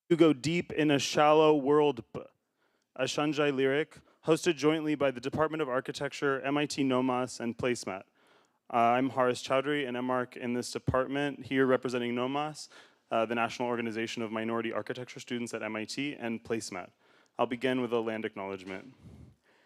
To go deep in a shallow world, a Shanzhai lyric, hosted jointly by the Department of Architecture, MIT NOMAS, and Placemat. I'm Haris Chowdhury, an MArch in this department, here representing NOMAS, the National Organization of Minority Architecture Students at MIT, and Placemat. I'll begin with a land acknowledgement.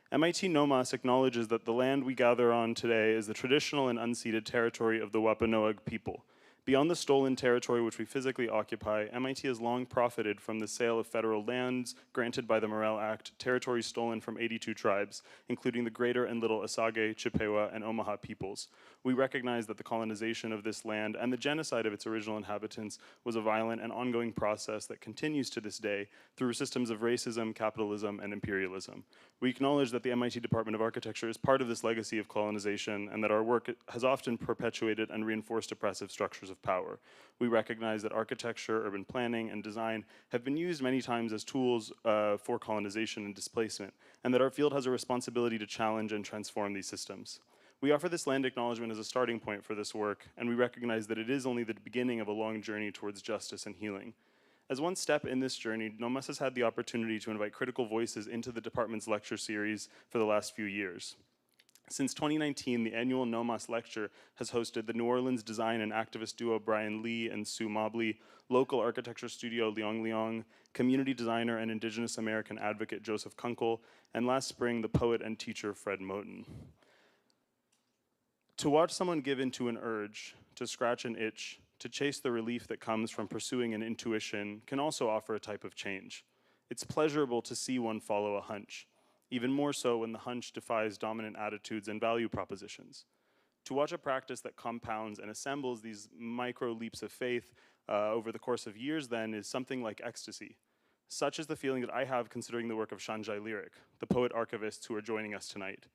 MIT NOMAS acknowledges that the land we gather on today is the traditional and unceded territory of the Wampanoag people. Beyond the stolen territory which we physically occupy, MIT has long profited from the sale of federal lands granted by the Morrell Act, territories stolen from 82 tribes, including the Greater and Little Osage, Chippewa, and Omaha peoples. We recognize that the colonization of this land and the genocide of its original inhabitants was a violent and ongoing process that continues to this day through systems of racism, capitalism, and imperialism. We acknowledge that the MIT Department of Architecture is part of this legacy of colonization and that our work has often perpetuated and reinforced oppressive structures of power. We recognize that architecture, urban planning, and design have been used many times as tools for colonization and displacement, and that our field has a responsibility to challenge and transform these systems. We offer this land acknowledgement as a starting point for this work, and we recognize that it is only the beginning of a long journey towards justice and healing. As one step in this journey, NOMAS has had the opportunity to invite critical voices into the department's lecture series for the last few years. Since 2019, the annual NOMAS Lecture has hosted the New Orleans design and activist duo Brian Lee and Sue Mobley, local architecture studio Leong Leong, community designer and Indigenous American advocate Joseph Kunkel, and last spring, the poet and teacher Fred Moten. To watch someone give into an urge, to scratch an itch, to chase the relief that comes from pursuing an intuition can also offer a type of change. It's pleasurable to see one follow a hunch, even more so when the hunch defies dominant attitudes and value propositions. To watch a practice that compounds and assembles these micro leaps of faith over the course of years then is something like ecstasy. Such is the feeling that I have considering the work of Shanzhai Lyric, the poet archivists who are joining us tonight.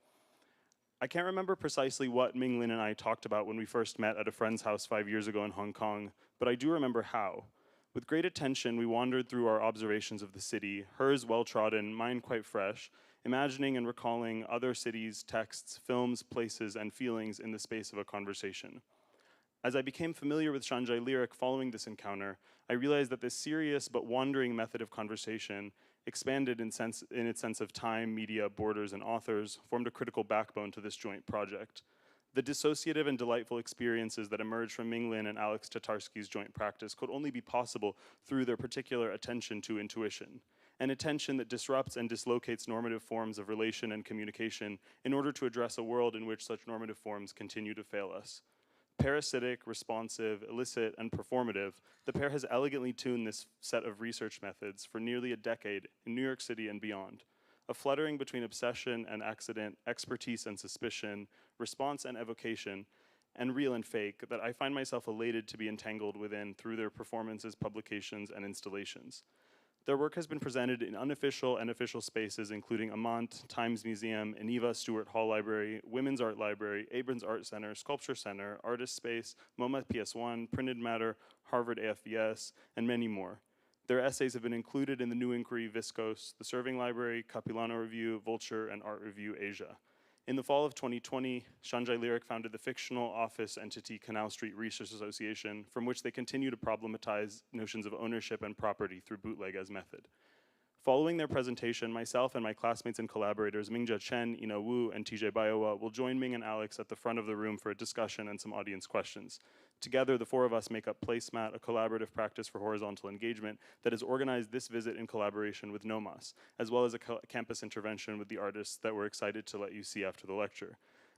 I can't remember precisely what Ming Lin and I talked about when we first met at a friend's house 5 years ago in Hong Kong, but I do remember how. With great attention, we wandered through our observations of the city, hers well-trodden, mine quite fresh, imagining and recalling other cities, texts, films, places, and feelings in the space of a conversation. As I became familiar with Shanzhai Lyric following this encounter, I realized that this serious but wandering method of conversation, expanded in its sense of time, media, borders, and authors, formed a critical backbone to this joint project. The dissociative and delightful experiences that emerged from Ming Lin and Alex Tatarsky's joint practice could only be possible through their particular attention to intuition, an attention that disrupts and dislocates normative forms of relation and communication in order to address a world in which such normative forms continue to fail us. Parasitic, responsive, illicit, and performative, the pair has elegantly tuned this set of research methods for nearly a decade in New York City and beyond. A fluttering between obsession and accident, expertise and suspicion, response and evocation, and real and fake that I find myself elated to be entangled within through their performances, publications, and installations. Their work has been presented in unofficial and official spaces including Amant, Times Museum, INIVA Stuart Hall Library, Women's Art Library, Abrons Arts Center, SculptureCenter, Artist Space, MoMA PS1, Printed Matter, Harvard AFVS, and many more. Their essays have been included in the New Inquiry, Viscose, the Serving Library, Capilano Review, Vulture, and ArtReview Asia. In the fall of 2020, Shanzhai Lyric founded the fictional office entity Canal Street Research Association, from which they continue to problematize notions of ownership and property through bootleg as method. Following their presentation, myself and my classmates and collaborators Mingjia Chen, Ina Wu, and TJ Biowa will join Ming and Alex at the front of the room for a discussion and some audience questions. Together, the four of us make up Placemat, a collaborative practice for horizontal engagement that has organized this visit in collaboration with NOMAS, as well as a campus intervention with the artists that we're excited to let you see after the lecture.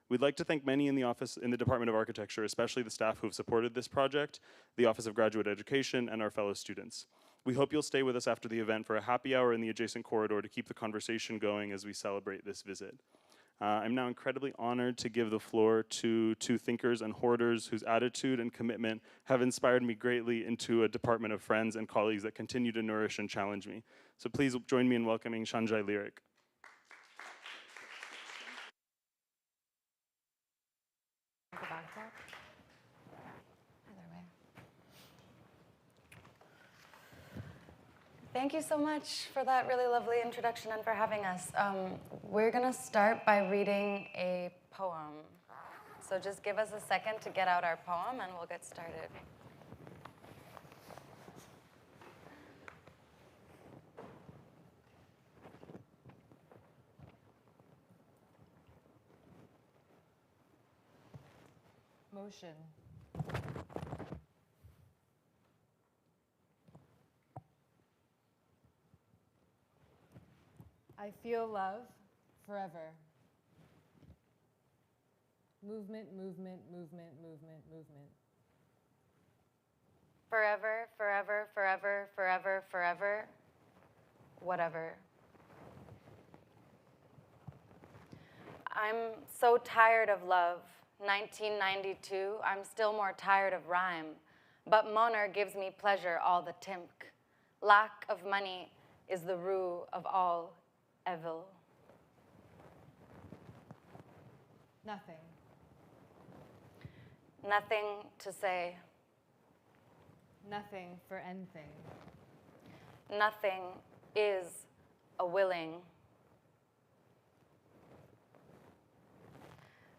We'd like to thank many in the Department of Architecture, especially the staff who have supported this project, the Office of Graduate Education, and our fellow students. We hope you'll stay with us after the event for a happy hour in the adjacent corridor to keep the conversation going as we celebrate this visit. I'm now incredibly honored to give the floor to two thinkers and hoarders whose attitude and commitment have inspired me greatly into a department of friends and colleagues that continue to nourish and challenge me. So please join me in welcoming Shanzhai Lyric. Thank you so much for that really lovely introduction and for having us. We're going to start by reading a poem. So just give us a second to get out our poem and we'll get started. Motion. I feel love forever. Movement, movement, movement, movement, movement. Forever, forever, forever, forever, forever, whatever. I'm so tired of love. 1992, I'm still more tired of rhyme. But Moner gives me pleasure all the timk. Lack of money is the rue of all evil. Nothing. Nothing to say. Nothing for anything. Nothing is a willing.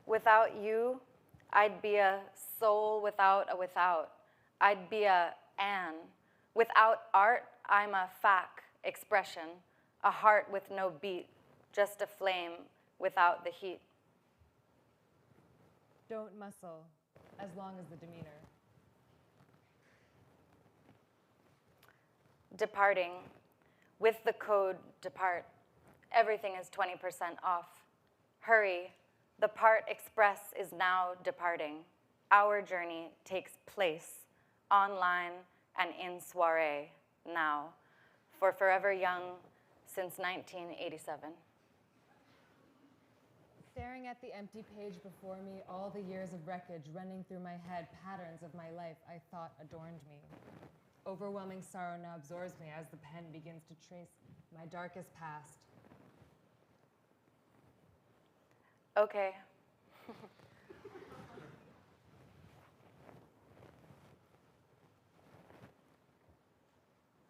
Without you, I'd be a soul without a without. I'd be a Anne. Without art, I'm a fac expression, a heart with no beat, just a flame without the heat. Don't muscle, as long as the demeanor. Departing. With the code, depart. Everything is 20% off. Hurry. The part express is now departing. Our journey takes place online and in soiree now for Forever Young since 1987. Staring at the empty page before me, all the years of wreckage running through my head, patterns of my life I thought adorned me. Overwhelming sorrow now absorbs me as the pen begins to trace my darkest past. Okay.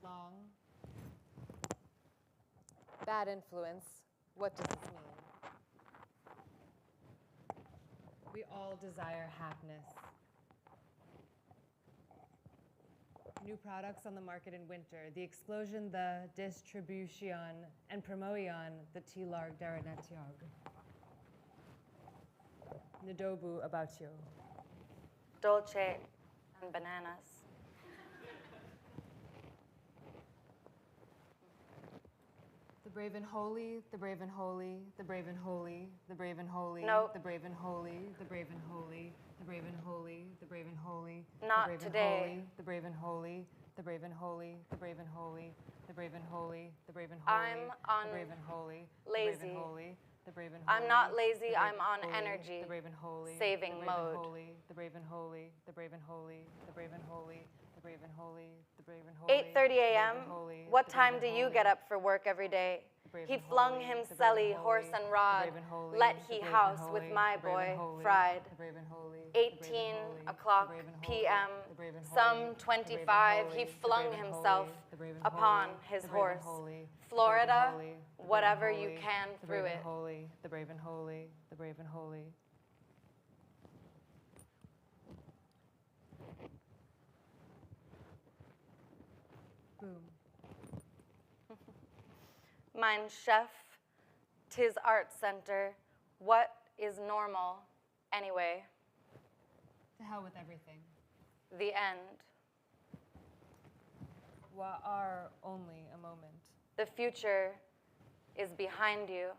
Long. Bad influence. What does this mean? We all desire happiness. New products on the market in winter. The explosion, the distribution, and promotion, the tilarg daranatiog. Ndobu about you. Dolce and bananas. The brave and holy, the brave and holy, the brave and holy, the brave and holy, No. the brave and holy, the brave and holy, the brave and holy, the brave and holy, Not the brave and today. holy, the brave and holy, the brave and holy, the brave and holy, the brave and holy, the brave and holy, I'm on the brave and holy, lazy. the brave and holy, the brave and I'm holy, not lazy, the brave I'm and on holy, energy, the brave and holy, saving the brave and mode. holy, the brave and holy, the brave and holy, the brave and holy, the brave and holy, the brave and holy, 8:30 a.m. What time do you get up for work every day? He flung him Selly, horse and rod. Let he house with my boy, fried. 18 o'clock p.m. Some 25, he flung himself upon his horse. Florida, whatever you can through it. The brave and holy, the brave and holy. Boom. Mein Chef, 'tis Art Center. What is normal anyway? To hell with everything. The end. What are only a moment. The future is behind you.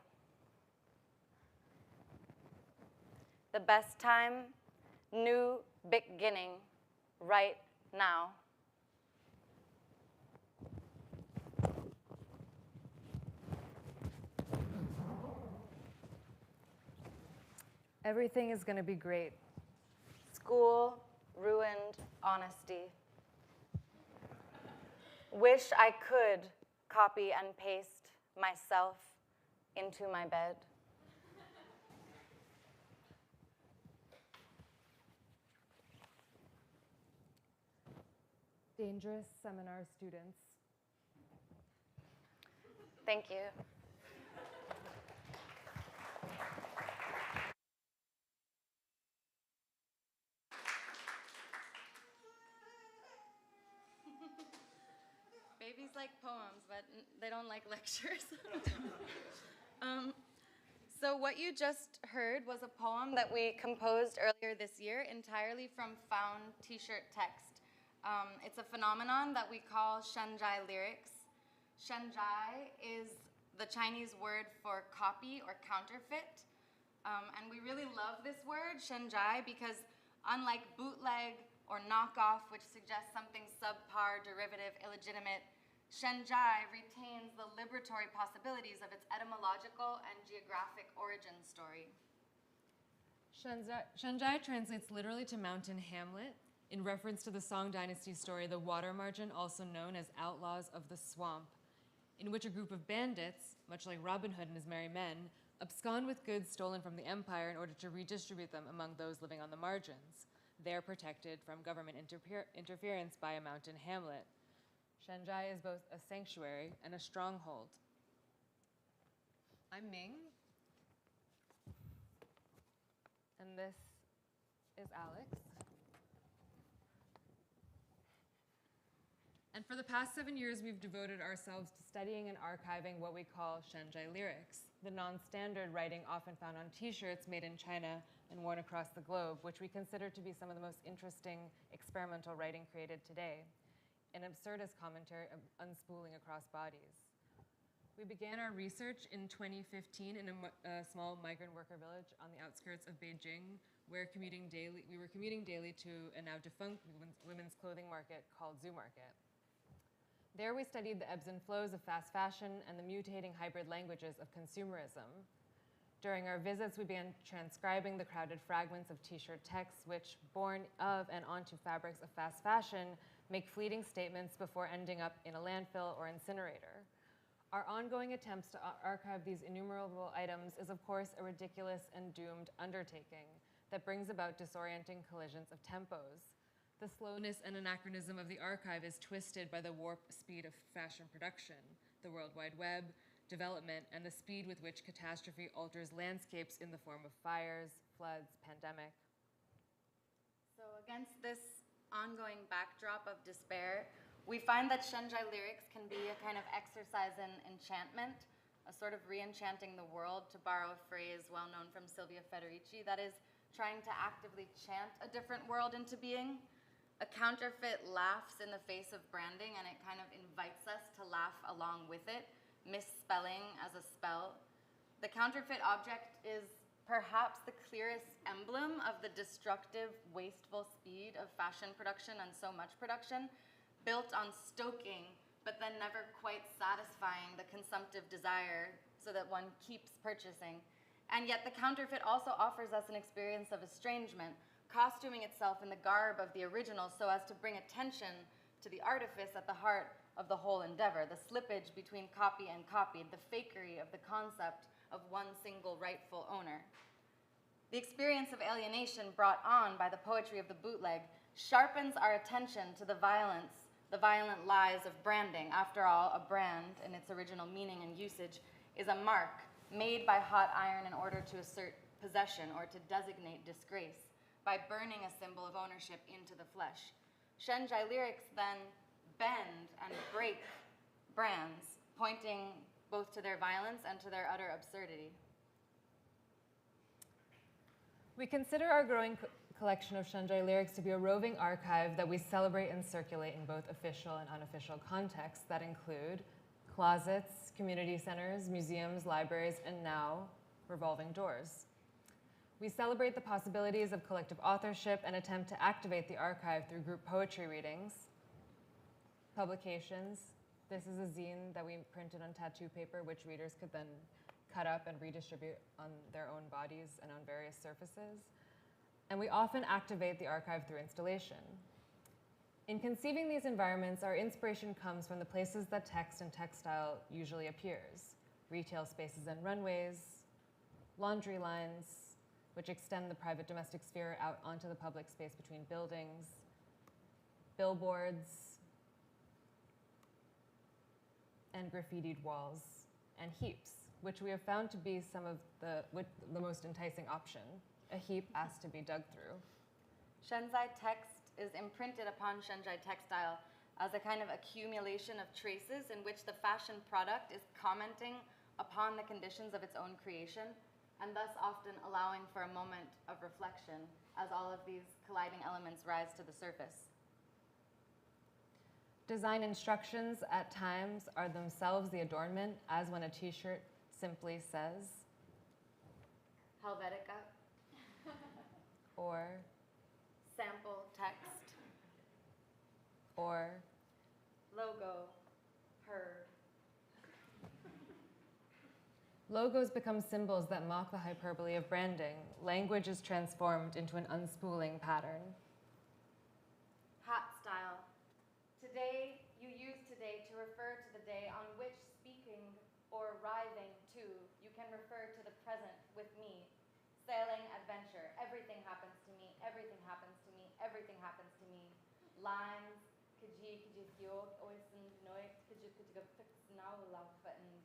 The best time, new beginning, right now. Everything is going to be great. School, ruined honesty. Wish I could copy and paste myself into my bed. Dangerous seminar students. Thank you. Babies like poems, but they don't like lectures. So what you just heard was a poem that we composed earlier this year entirely from found t-shirt text. It's a phenomenon that we call Shanzhai lyrics. Shanzhai is the Chinese word for copy or counterfeit. And we really love this word, Shanzhai, because unlike bootleg or knockoff, which suggests something subpar, derivative, illegitimate, Shanzhai retains the liberatory possibilities of its etymological and geographic origin story. Shanzhai translates literally to mountain hamlet in reference to the Song Dynasty story, The Water Margin, also known as Outlaws of the Swamp, in which a group of bandits, much like Robin Hood and his merry men, abscond with goods stolen from the empire in order to redistribute them among those living on the margins. They are protected from government interference by a mountain hamlet. Shanzhai is both a sanctuary and a stronghold. I'm Ming, and this is Alex. And for the past 7 years, we've devoted ourselves to studying and archiving what we call Shanzhai lyrics, the non-standard writing often found on t-shirts made in China and worn across the globe, which we consider to be some of the most interesting experimental writing created today, an absurdist commentary of unspooling across bodies. We began our research in 2015 in a small migrant worker village on the outskirts of Beijing, where we were commuting daily to a now defunct women's clothing market called Zoo Market. There we studied the ebbs and flows of fast fashion and the mutating hybrid languages of consumerism. During our visits, we began transcribing the crowded fragments of t-shirt texts which, born of and onto fabrics of fast fashion, make fleeting statements before ending up in a landfill or incinerator. Our ongoing attempts to archive these innumerable items is, of course, a ridiculous and doomed undertaking that brings about disorienting collisions of tempos. The slowness and anachronism of the archive is twisted by the warp speed of fashion production, the World Wide Web, development, and the speed with which catastrophe alters landscapes in the form of fires, floods, pandemic. So against this ongoing backdrop of despair, we find that Shanzhai lyrics can be a kind of exercise in enchantment, a sort of re-enchanting the world, to borrow a phrase well known from Silvia Federici, that is, trying to actively chant a different world into being. A counterfeit laughs in the face of branding, and it kind of invites us to laugh along with it, misspelling as a spell. The counterfeit object is perhaps the clearest emblem of the destructive, wasteful speed of fashion production and so much production, built on stoking, but then never quite satisfying the consumptive desire so that one keeps purchasing. And yet the counterfeit also offers us an experience of estrangement, costuming itself in the garb of the original so as to bring attention to the artifice at the heart of the whole endeavor, the slippage between copy and copied, the fakery of the concept of one single rightful owner. The experience of alienation brought on by the poetry of the bootleg sharpens our attention to the violent lies of branding. After all, a brand, in its original meaning and usage, is a mark made by hot iron in order to assert possession or to designate disgrace, by burning a symbol of ownership into the flesh. Shanzhai lyrics then bend and break brands, pointing both to their violence and to their utter absurdity. We consider our growing collection of Shanzhai lyrics to be a roving archive that we celebrate and circulate in both official and unofficial contexts that include closets, community centers, museums, libraries, and now revolving doors. We celebrate the possibilities of collective authorship and attempt to activate the archive through group poetry readings, publications. This is a zine that we printed on tattoo paper, which readers could then cut up and redistribute on their own bodies and on various surfaces. And we often activate the archive through installation. In conceiving these environments, our inspiration comes from the places that text and textile usually appears: retail spaces and runways, laundry lines, which extend the private domestic sphere out onto the public space between buildings, billboards, and graffitied walls, and heaps, which we have found to be some of the most enticing option. A heap asked to be dug through. Shanzhai text is imprinted upon Shanzhai textile as a kind of accumulation of traces in which the fashion product is commenting upon the conditions of its own creation. and thus often allowing for a moment of reflection as all of these colliding elements rise to the surface. Design instructions at times are themselves the adornment, as when a t-shirt simply says Helvetica or sample text or logo heard. Logos become symbols that mock the hyperbole of branding. Language is transformed into an unspooling pattern. Hat style. Today, you use today to refer to the day on which speaking or writhing to, you can refer to the present with me. Sailing adventure. Everything happens to me. Everything happens to me. Everything happens to me. Lines.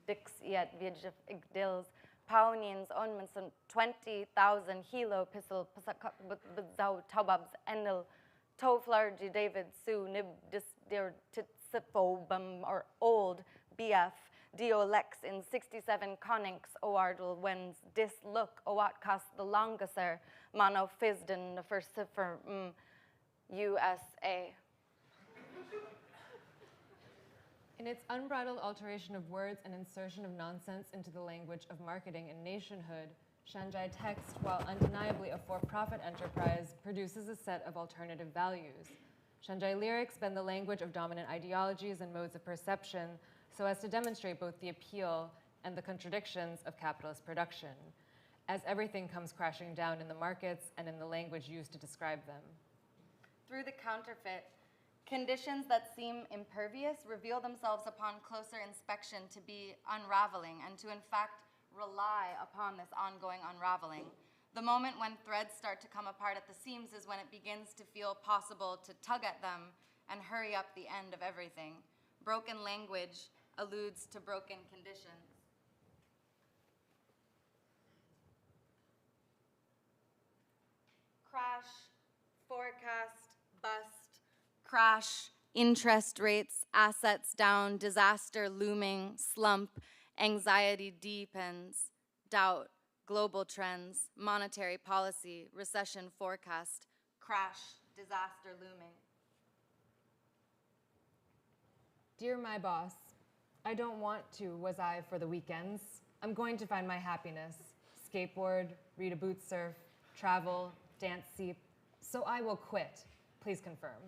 Dix yet vijif igdils. Paunians onmanson 20,000 hilo pistol pizau taubabs enil toflargy David Sue nib dis dear titsipobum or old BF Diolex in 67 Conninx Oardal wens dis look oatkas the longuser monophisden the first cipher USA. In its unbridled alteration of words and insertion of nonsense into the language of marketing and nationhood, Shanzhai text, while undeniably a for-profit enterprise, produces a set of alternative values. Shanzhai lyrics bend the language of dominant ideologies and modes of perception so as to demonstrate both the appeal and the contradictions of capitalist production, as everything comes crashing down in the markets and in the language used to describe them. Through the counterfeit, conditions that seem impervious reveal themselves upon closer inspection to be unraveling and to in fact rely upon this ongoing unraveling. The moment when threads start to come apart at the seams is when it begins to feel possible to tug at them and hurry up the end of everything. Broken language alludes to broken conditions. Crash, forecast, bust, crash, interest rates, assets down, disaster looming, slump, anxiety deepens, doubt, global trends, monetary policy, recession forecast, crash, disaster looming. Dear my boss, I don't want to was I for the weekends. I'm going to find my happiness. Skateboard, read a boot surf, travel, dance seep. So I will quit. Please confirm.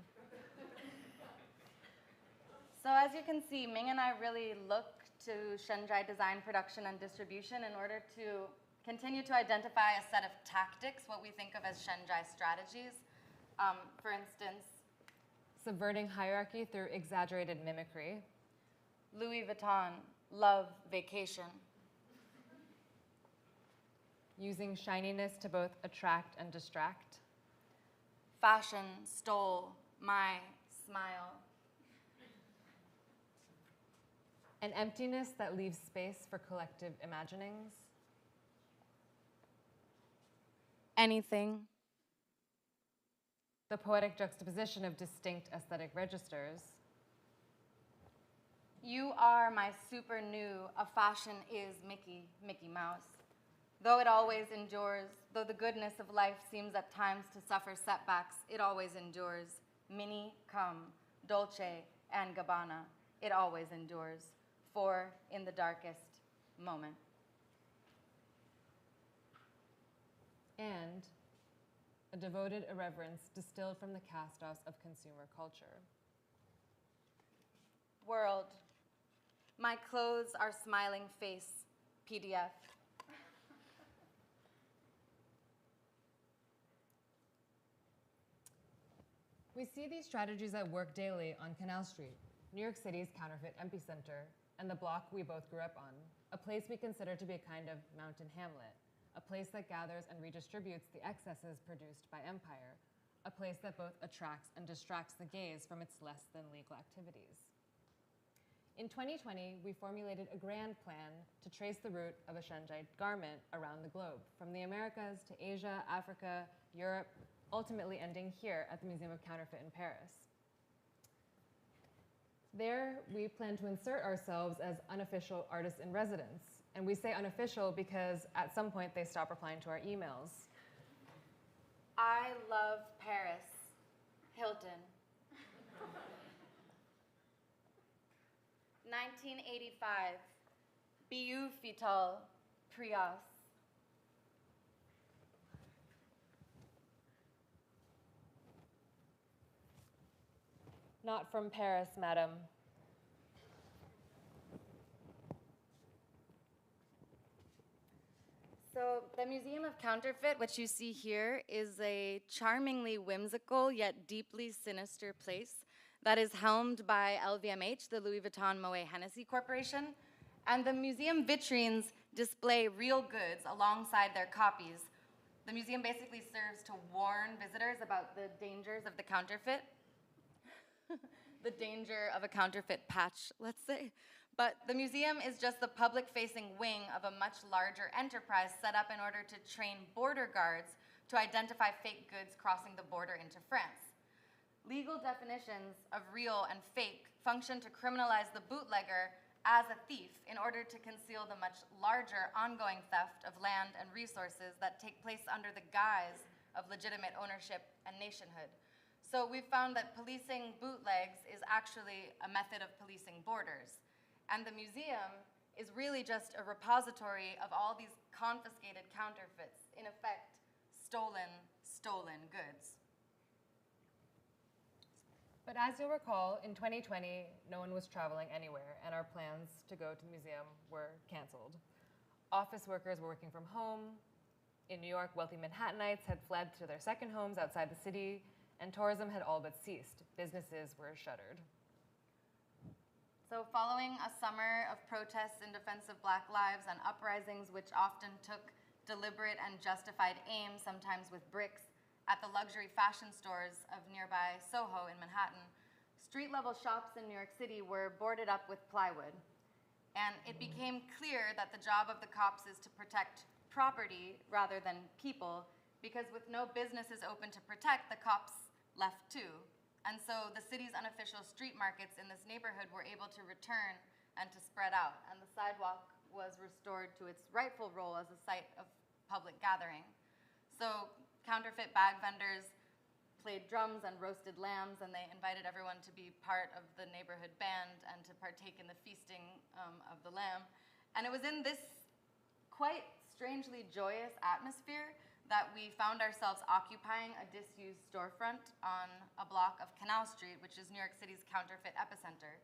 So as you can see, Ming and I really look to Shanzhai design, production, and distribution in order to continue to identify a set of tactics, what we think of as Shanzhai strategies. For instance, subverting hierarchy through exaggerated mimicry. Louis Vuitton, love, vacation. Using shininess to both attract and distract. Fashion stole my smile. An emptiness that leaves space for collective imaginings. Anything. The poetic juxtaposition of distinct aesthetic registers. You are my super new, a fashion is Mickey Mouse. Though it always endures, though the goodness of life seems at times to suffer setbacks, it always endures. Mini, come, Dolce, and Gabbana, it always endures. For in the darkest moment. And a devoted irreverence distilled from the cast-offs of consumer culture. World, my clothes are smiling face, PDF. We see these strategies at work daily on Canal Street, New York City's counterfeit epicenter, and the block we both grew up on, a place we consider to be a kind of mountain hamlet, a place that gathers and redistributes the excesses produced by empire, a place that both attracts and distracts the gaze from its less than legal activities. In 2020, we formulated a grand plan to trace the route of a Shanzhai garment around the globe, from the Americas to Asia, Africa, Europe, ultimately ending here at the Museum of Counterfeit in Paris. There, we plan to insert ourselves as unofficial artists in residence, And we say unofficial because at some point they stop replying to our emails. I love Paris. Hilton. 1985. Biu Fital. Prias. Not from Paris, madam. So the Museum of Counterfeit, which you see here, is a charmingly whimsical yet deeply sinister place that is helmed by LVMH, the Louis Vuitton Moet Hennessy Corporation. And the museum vitrines display real goods alongside their copies. The museum basically serves to warn visitors about the dangers of the counterfeit. The danger of a counterfeit patch, let's say. But the museum is just the public-facing wing of a much larger enterprise set up in order to train border guards to identify fake goods crossing the border into France. Legal definitions of real and fake function to criminalize the bootlegger as a thief in order to conceal the much larger ongoing theft of land and resources that take place under the guise of legitimate ownership and nationhood. So we've found that policing bootlegs is actually a method of policing borders. And the museum is really just a repository of all these confiscated counterfeits, in effect, stolen goods. But as you'll recall, in 2020, no one was traveling anywhere, and our plans to go to the museum were canceled. Office workers were working from home. In New York, wealthy Manhattanites had fled to their second homes outside the city, and tourism had all but ceased. Businesses were shuttered. So following a summer of protests in defense of Black lives and uprisings which often took deliberate and justified aim, sometimes with bricks, at the luxury fashion stores of nearby Soho in Manhattan, street-level shops in New York City were boarded up with plywood. And it became clear that the job of the cops is to protect property rather than people, because with no businesses open to protect, the cops left too. And so the city's unofficial street markets in this neighborhood were able to return and to spread out, and the sidewalk was restored to its rightful role as a site of public gathering. So counterfeit bag vendors played drums and roasted lambs, and they invited everyone to be part of the neighborhood band and to partake in the feasting of the lamb. And it was in this quite strangely joyous atmosphere that we found ourselves occupying a disused storefront on a block of Canal Street, which is New York City's counterfeit epicenter.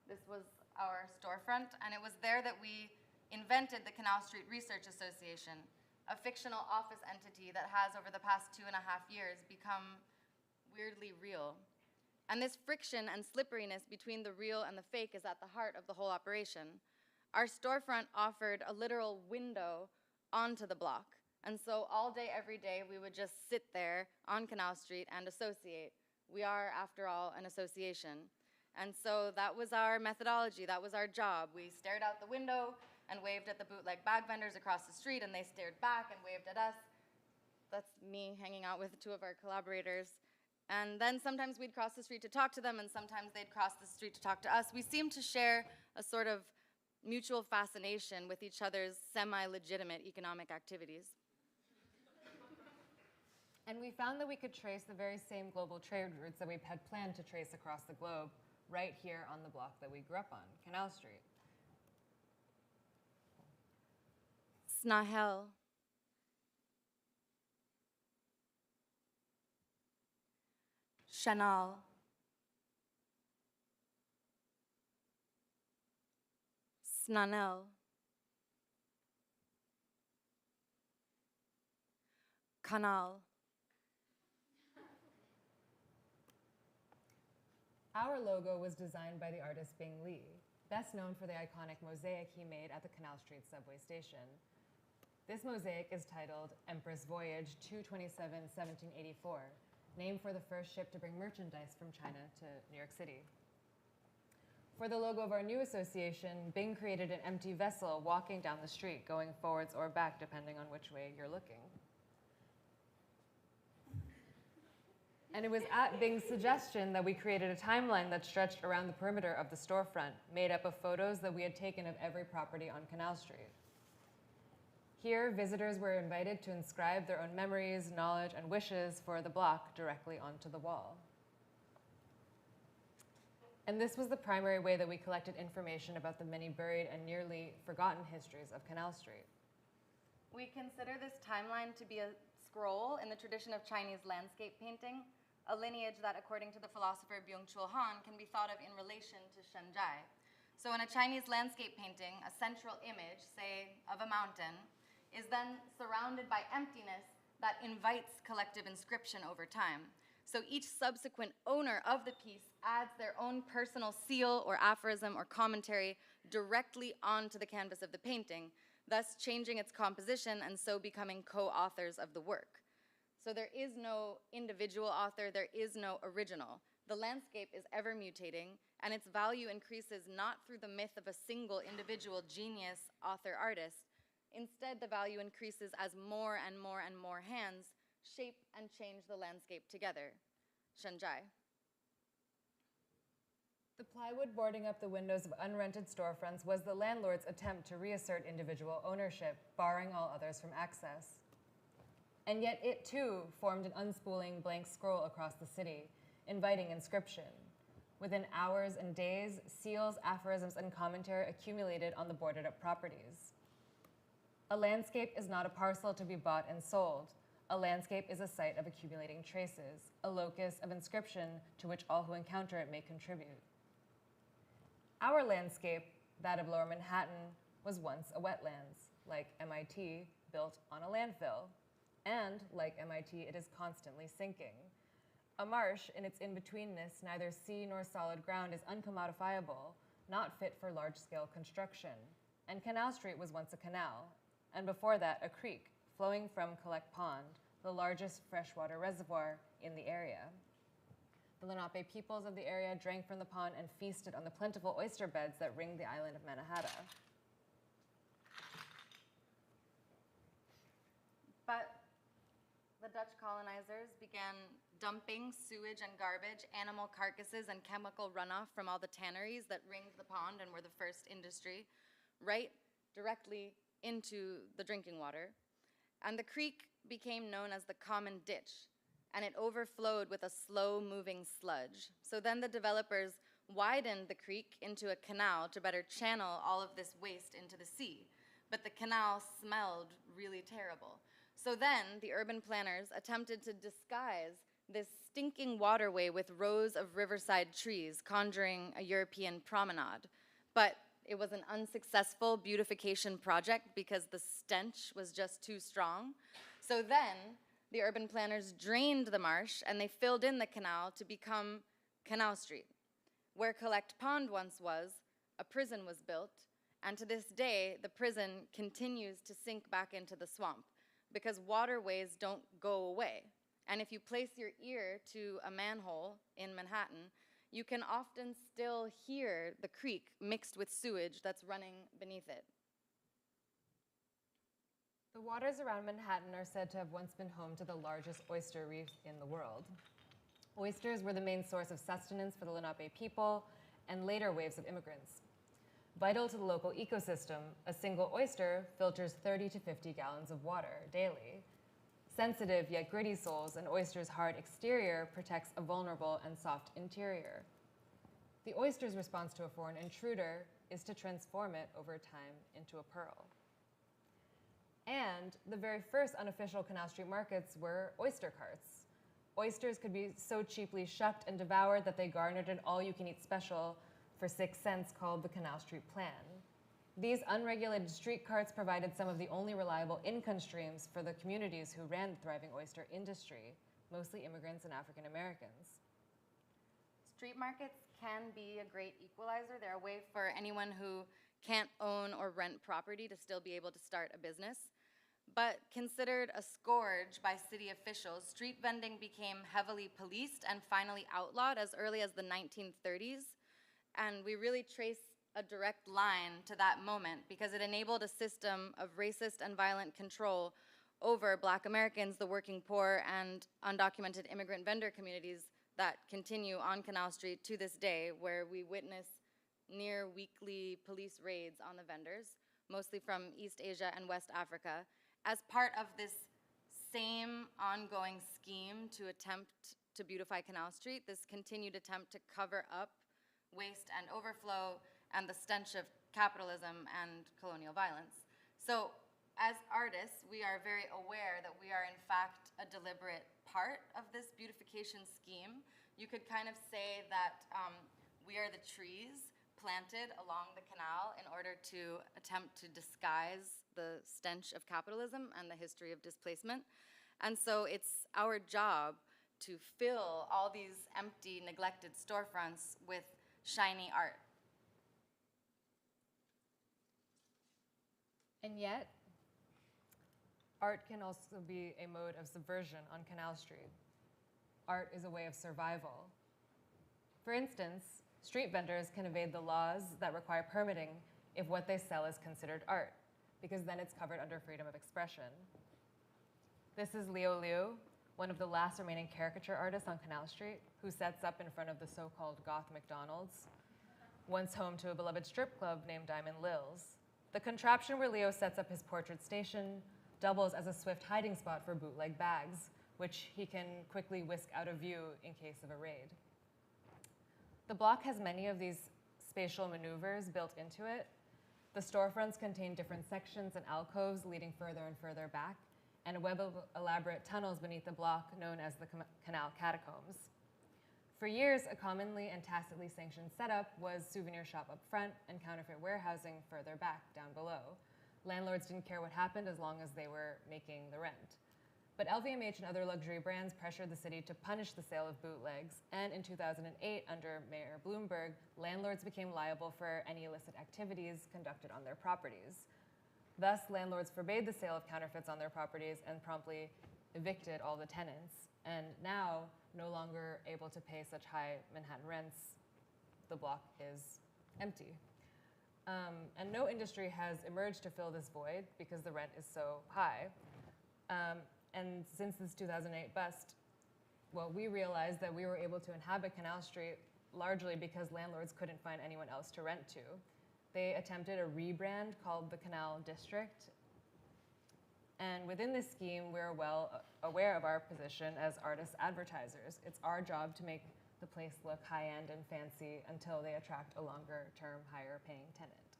This was our storefront, and it was there that we invented the Canal Street Research Association, a fictional office entity that has, over the past 2.5 years, become weirdly real. And this friction and slipperiness between the real and the fake is at the heart of the whole operation. Our storefront offered a literal window onto the block. And so all day, every day, we would just sit there on Canal Street and associate. We are, after all, an association. And so that was our methodology, that was our job. We stared out the window and waved at the bootleg bag vendors across the street, and they stared back and waved at us. That's me hanging out with 2 of our collaborators. And then sometimes we'd cross the street to talk to them, and sometimes they'd cross the street to talk to us. We seemed to share a sort of mutual fascination with each other's semi-legitimate economic activities. And we found that we could trace the very same global trade routes that we had planned to trace across the globe right here on the block that we grew up on, Canal Street. Snahel. Chanel. Snanel. Canal. Our logo was designed by the artist Bing Lee, best known for the iconic mosaic he made at the Canal Street subway station. This mosaic is titled Empress Voyage 2/27/1784, named for the first ship to bring merchandise from China to New York City. For the logo of our new association, Bing created an empty vessel walking down the street, going forwards or back, depending on which way you're looking. And it was at Bing's suggestion that we created a timeline that stretched around the perimeter of the storefront, made up of photos that we had taken of every property on Canal Street. Here, visitors were invited to inscribe their own memories, knowledge, and wishes for the block directly onto the wall. And this was the primary way that we collected information about the many buried and nearly forgotten histories of Canal Street. We consider this timeline to be a scroll in the tradition of Chinese landscape painting, a lineage that, according to the philosopher Byung-Chul Han, can be thought of in relation to Shanzhai. So in a Chinese landscape painting, a central image, say, of a mountain, is then surrounded by emptiness that invites collective inscription over time. So each subsequent owner of the piece adds their own personal seal or aphorism or commentary directly onto the canvas of the painting, thus changing its composition and so becoming co-authors of the work. So there is no individual author, there is no original. The landscape is ever mutating, and its value increases not through the myth of a single individual genius, author, artist. Instead, the value increases as more and more and more hands shape and change the landscape together. Shanzhai. The plywood boarding up the windows of unrented storefronts was the landlord's attempt to reassert individual ownership, barring all others from access. And yet it too formed an unspooling blank scroll across the city, inviting inscription. Within hours and days, seals, aphorisms, and commentary accumulated on the boarded up properties. A landscape is not a parcel to be bought and sold. A landscape is a site of accumulating traces, a locus of inscription to which all who encounter it may contribute. Our landscape, that of Lower Manhattan, was once a wetlands, like MIT, built on a landfill. And, like MIT, it is constantly sinking. A marsh, in its in-betweenness, neither sea nor solid ground, is uncommodifiable, not fit for large-scale construction. And Canal Street was once a canal, and before that, a creek, flowing from Collect Pond, the largest freshwater reservoir in the area. The Lenape peoples of the area drank from the pond and feasted on the plentiful oyster beds that ring the island of Mannahatta. But the Dutch colonizers began dumping sewage and garbage, animal carcasses, and chemical runoff from all the tanneries that ringed the pond and were the first industry, right directly into the drinking water. And the creek became known as the common ditch, and it overflowed with a slow-moving sludge. So then the developers widened the creek into a canal to better channel all of this waste into the sea. But the canal smelled really terrible. So then the urban planners attempted to disguise this stinking waterway with rows of riverside trees, conjuring a European promenade. But it was an unsuccessful beautification project because the stench was just too strong. So then the urban planners drained the marsh and they filled in the canal to become Canal Street. Where Collect Pond once was, a prison was built, and to this day, the prison continues to sink back into the swamp because waterways don't go away. And if you place your ear to a manhole in Manhattan, you can often still hear the creek mixed with sewage that's running beneath it. The waters around Manhattan are said to have once been home to the largest oyster reef in the world. Oysters were the main source of sustenance for the Lenape people and later waves of immigrants. Vital to the local ecosystem, a single oyster filters 30 to 50 gallons of water daily. Sensitive yet gritty soles, an oyster's hard exterior protects a vulnerable and soft interior. The oyster's response to a foreign intruder is to transform it over time into a pearl. And the very first unofficial Canal Street markets were oyster carts. Oysters could be so cheaply shucked and devoured that they garnered an all-you-can-eat special for 6 cents called the Canal Street Plan. These unregulated street carts provided some of the only reliable income streams for the communities who ran the thriving oyster industry, mostly immigrants and African Americans. Street markets can be a great equalizer. They're a way for anyone who can't own or rent property to still be able to start a business. But considered a scourge by city officials, street vending became heavily policed and finally outlawed as early as the 1930s. And we really trace a direct line to that moment because it enabled a system of racist and violent control over Black Americans, the working poor, and undocumented immigrant vendor communities that continue on Canal Street to this day, where we witness near weekly police raids on the vendors. mostly from East Asia and West Africa, as part of this same ongoing scheme to attempt to beautify Canal Street, this continued attempt to cover up waste and overflow and the stench of capitalism and colonial violence. So as artists, we are very aware that we are in fact a deliberate part of this beautification scheme. You could kind of say that we are the trees planted along the canal in order to attempt to disguise the stench of capitalism and the history of displacement. And so it's our job to fill all these empty, neglected storefronts with shiny art. And yet, art can also be a mode of subversion on Canal Street. Art is a way of survival. For instance, street vendors can evade the laws that require permitting if what they sell is considered art, because then it's covered under freedom of expression. This is Leo Liu, one of the last remaining caricature artists on Canal Street, who sets up in front of the so-called goth McDonald's, once home to a beloved strip club named Diamond Lil's. The contraption where Leo sets up his portrait station doubles as a swift hiding spot for bootleg bags, which he can quickly whisk out of view in case of a raid. The block has many of these spatial maneuvers built into it. The storefronts contain different sections and alcoves leading further and further back, and a web of elaborate tunnels beneath the block known as the canal catacombs. For years, a commonly and tacitly sanctioned setup was souvenir shop up front and counterfeit warehousing further back down below. Landlords didn't care what happened as long as they were making the rent. But LVMH and other luxury brands pressured the city to punish the sale of bootlegs, and in 2008, under Mayor Bloomberg, landlords became liable for any illicit activities conducted on their properties. Thus, landlords forbade the sale of counterfeits on their properties and promptly evicted all the tenants. And now, no longer able to pay such high Manhattan rents, the block is empty. And no industry has emerged to fill this void because the rent is so high. And since this 2008 bust, well, we realized that we were able to inhabit Canal Street largely because landlords couldn't find anyone else to rent to. They attempted a rebrand called the Canal District. And within this scheme, we're well aware of our position as artist advertisers. It's our job to make the place look high-end and fancy until they attract a longer-term, higher-paying tenant.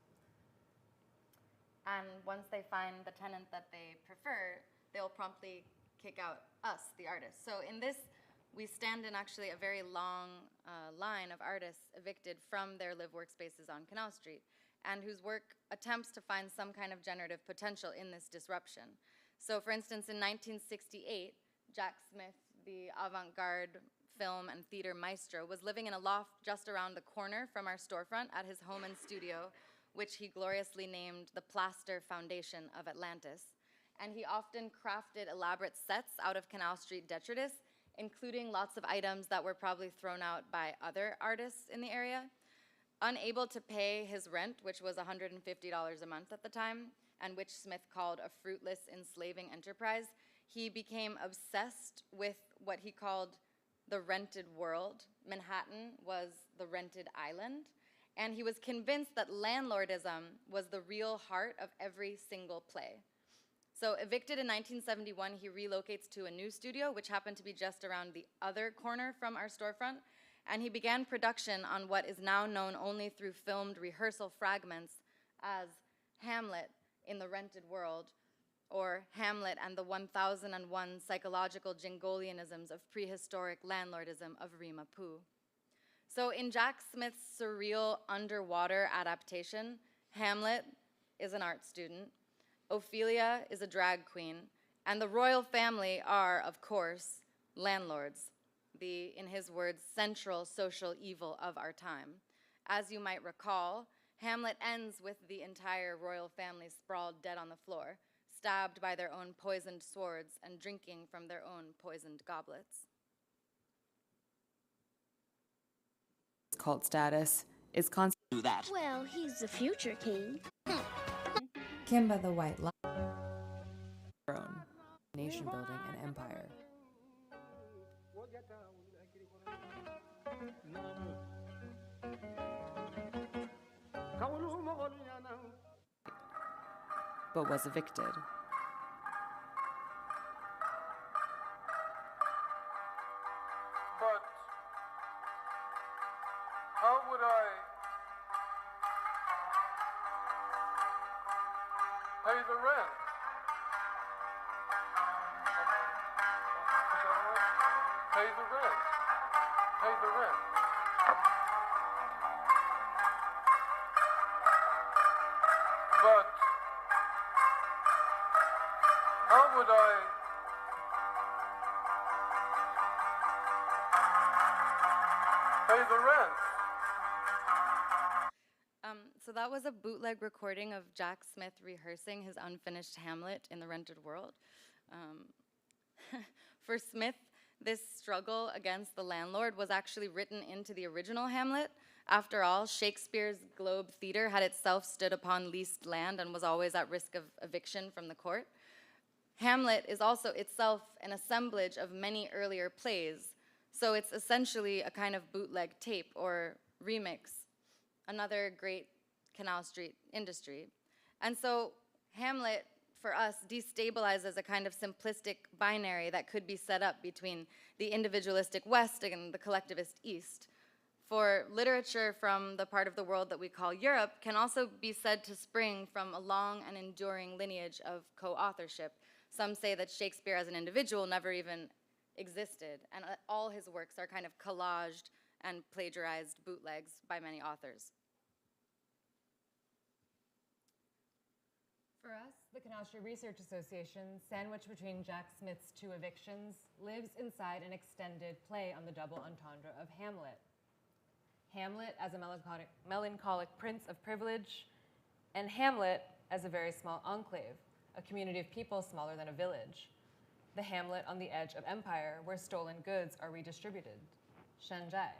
And once they find the tenant that they prefer, they'll promptly kick out us, the artists. So in this, we stand in actually a very long line of artists evicted from their live workspaces on Canal Street, and whose work attempts to find some kind of generative potential in this disruption. So for instance, in 1968, Jack Smith, the avant-garde film and theater maestro, was living in a loft just around the corner from our storefront at his home and studio, which he gloriously named the Plaster Foundation of Atlantis. And he often crafted elaborate sets out of Canal Street detritus, including lots of items that were probably thrown out by other artists in the area. Unable to pay his rent, which was $150 a month at the time, and which Smith called a fruitless, enslaving enterprise, he became obsessed with what he called the rented world. Manhattan was the rented island, and he was convinced that landlordism was the real heart of every single play. So evicted in 1971, he relocates to a new studio, which happened to be just around the other corner from our storefront, and he began production on what is now known only through filmed rehearsal fragments as Hamlet in the Rented World, or Hamlet and the 1001 psychological Jingolianisms of prehistoric landlordism of Rima Poo. So in Jack Smith's surreal underwater adaptation, Hamlet is an art student, Ophelia is a drag queen, and the royal family are, of course, landlords, the, in his words, central social evil of our time. As you might recall, Hamlet ends with the entire royal family sprawled dead on the floor, stabbed by their own poisoned swords and drinking from their own poisoned goblets. Cult status is constant. Do that. Well, he's the future king. Kimba the White Lion. Nation building and empire. but was evicted. But how would I pay the rent? Pay the rent. Pay the rent. But how would I pay the rent? So that was a bootleg recording of Jack Smith rehearsing his unfinished Hamlet in the rented world. For Smith, this struggle against the landlord was actually written into the original Hamlet. After all, Shakespeare's Globe Theatre had itself stood upon leased land and was always at risk of eviction from the court. Hamlet is also itself an assemblage of many earlier plays, so it's essentially a kind of bootleg tape or remix, another great Canal Street industry. And so Hamlet, for us, destabilizes a kind of simplistic binary that could be set up between the individualistic West and the collectivist East. For literature from the part of the world that we call Europe can also be said to spring from a long and enduring lineage of co-authorship. Some say that Shakespeare as an individual never even existed, and all his works are kind of collaged and plagiarized bootlegs by many authors. For us, the Canal Street Research Association, sandwiched between Jack Smith's two evictions, lives inside an extended play on the double entendre of Hamlet. Hamlet as a melancholic prince of privilege, and Hamlet as a very small enclave, a community of people smaller than a village. The Hamlet on the edge of empire, where stolen goods are redistributed. Shanzhai.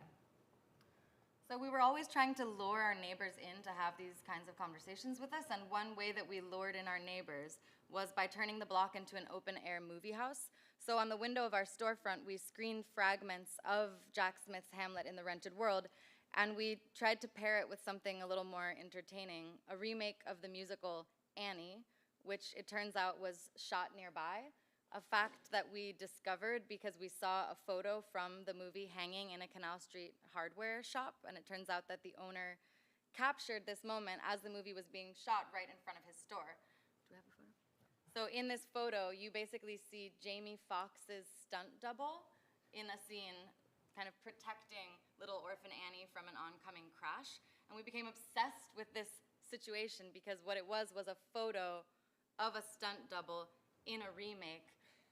So we were always trying to lure our neighbors in to have these kinds of conversations with us, and one way that we lured in our neighbors was by turning the block into an open-air movie house. So on the window of our storefront, we screened fragments of Jack Smith's Hamlet in the rented world, and we tried to pair it with something a little more entertaining, a remake of the musical Annie, which it turns out was shot nearby, a fact that we discovered because we saw a photo from the movie hanging in a Canal Street hardware shop, and it turns out that the owner captured this moment as the movie was being shot right in front of his store. Do we have a photo? So in this photo, you basically see Jamie Foxx's stunt double in a scene kind of protecting little orphan Annie from an oncoming crash. And we became obsessed with this situation because what it was a photo of a stunt double in a remake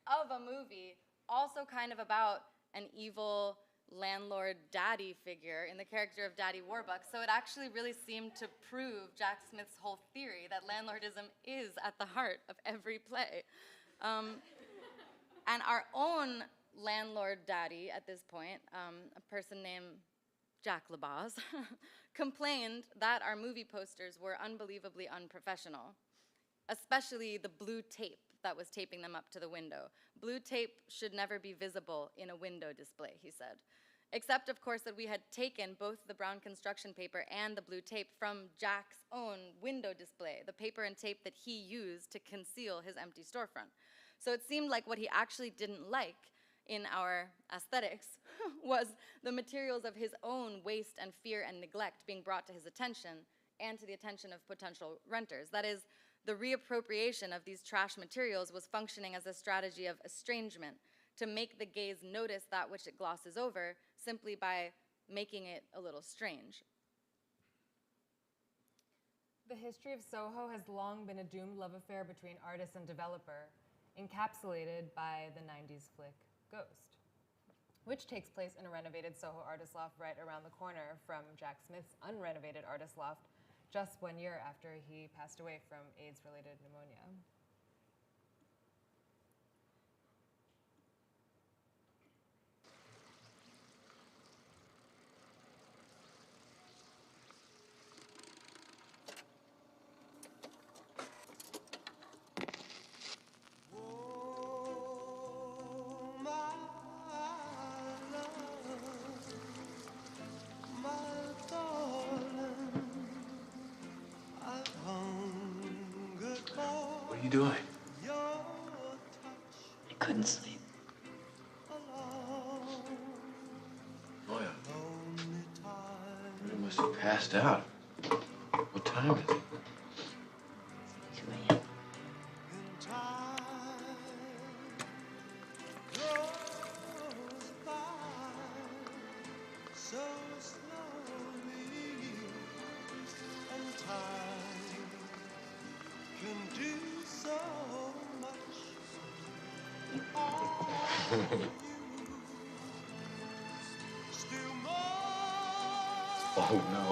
of a movie, also kind of about an evil landlord daddy figure in the character of Daddy Warbucks. So it actually really seemed to prove Jack Smith's whole theory that landlordism is at the heart of every play. And our own landlord daddy at this point, a person named Jack LaBaz, complained that our movie posters were unbelievably unprofessional, especially the blue tape that was taping them up to the window. Blue tape should never be visible in a window display, he said. Except, of course, that we had taken both the brown construction paper and the blue tape from Jack's own window display, the paper and tape that he used to conceal his empty storefront. So it seemed like what he actually didn't like in our aesthetics was the materials of his own waste and fear and neglect being brought to his attention and to the attention of potential renters. That is, the reappropriation of these trash materials was functioning as a strategy of estrangement to make the gaze notice that which it glosses over simply by making it a little strange. The history of Soho has long been a doomed love affair between artist and developer, encapsulated by the 90s flick Ghost, which takes place in a renovated Soho artist loft right around the corner from Jack Smith's unrenovated artist loft, just 1 year after he passed away from AIDS-related pneumonia. I've hungered for you doing? I couldn't sleep. Oh, yeah. You must have passed out. What time is it? 2 a.m. Oh, no.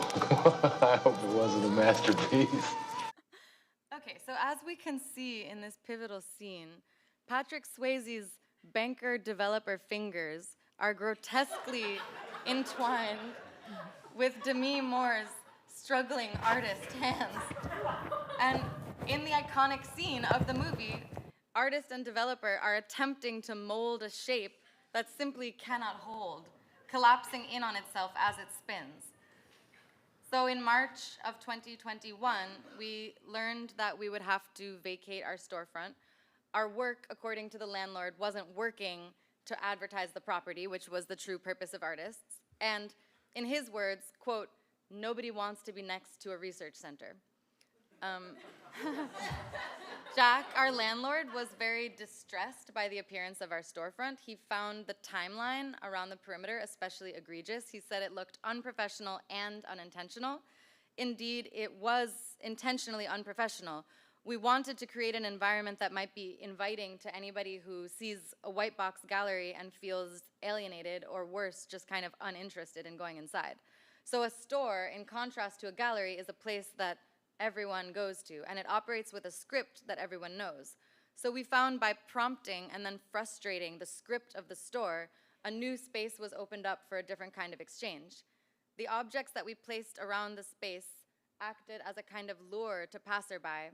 I hope it wasn't a masterpiece. Okay, so as we can see in this pivotal scene, Patrick Swayze's banker-developer fingers are grotesquely entwined with Demi Moore's struggling artist hands. And in the iconic scene of the movie, artist and developer are attempting to mold a shape that simply cannot hold, collapsing in on itself as it spins. So in March of 2021, we learned that we would have to vacate our storefront. Our work, according to the landlord, wasn't working to advertise the property, which was the true purpose of artists. And in his words, quote, "Nobody wants to be next to a research center." Jack, our landlord, was very distressed by the appearance of our storefront. He found the timeline around the perimeter especially egregious. He said it looked unprofessional and unintentional. Indeed, it was intentionally unprofessional. We wanted to create an environment that might be inviting to anybody who sees a white box gallery and feels alienated, or worse, just kind of uninterested in going inside. So a store, in contrast to a gallery, is a place that everyone goes to, and it operates with a script that everyone knows. So we found by prompting and then frustrating the script of the store, a new space was opened up for a different kind of exchange. The objects that we placed around the space acted as a kind of lure to passerby.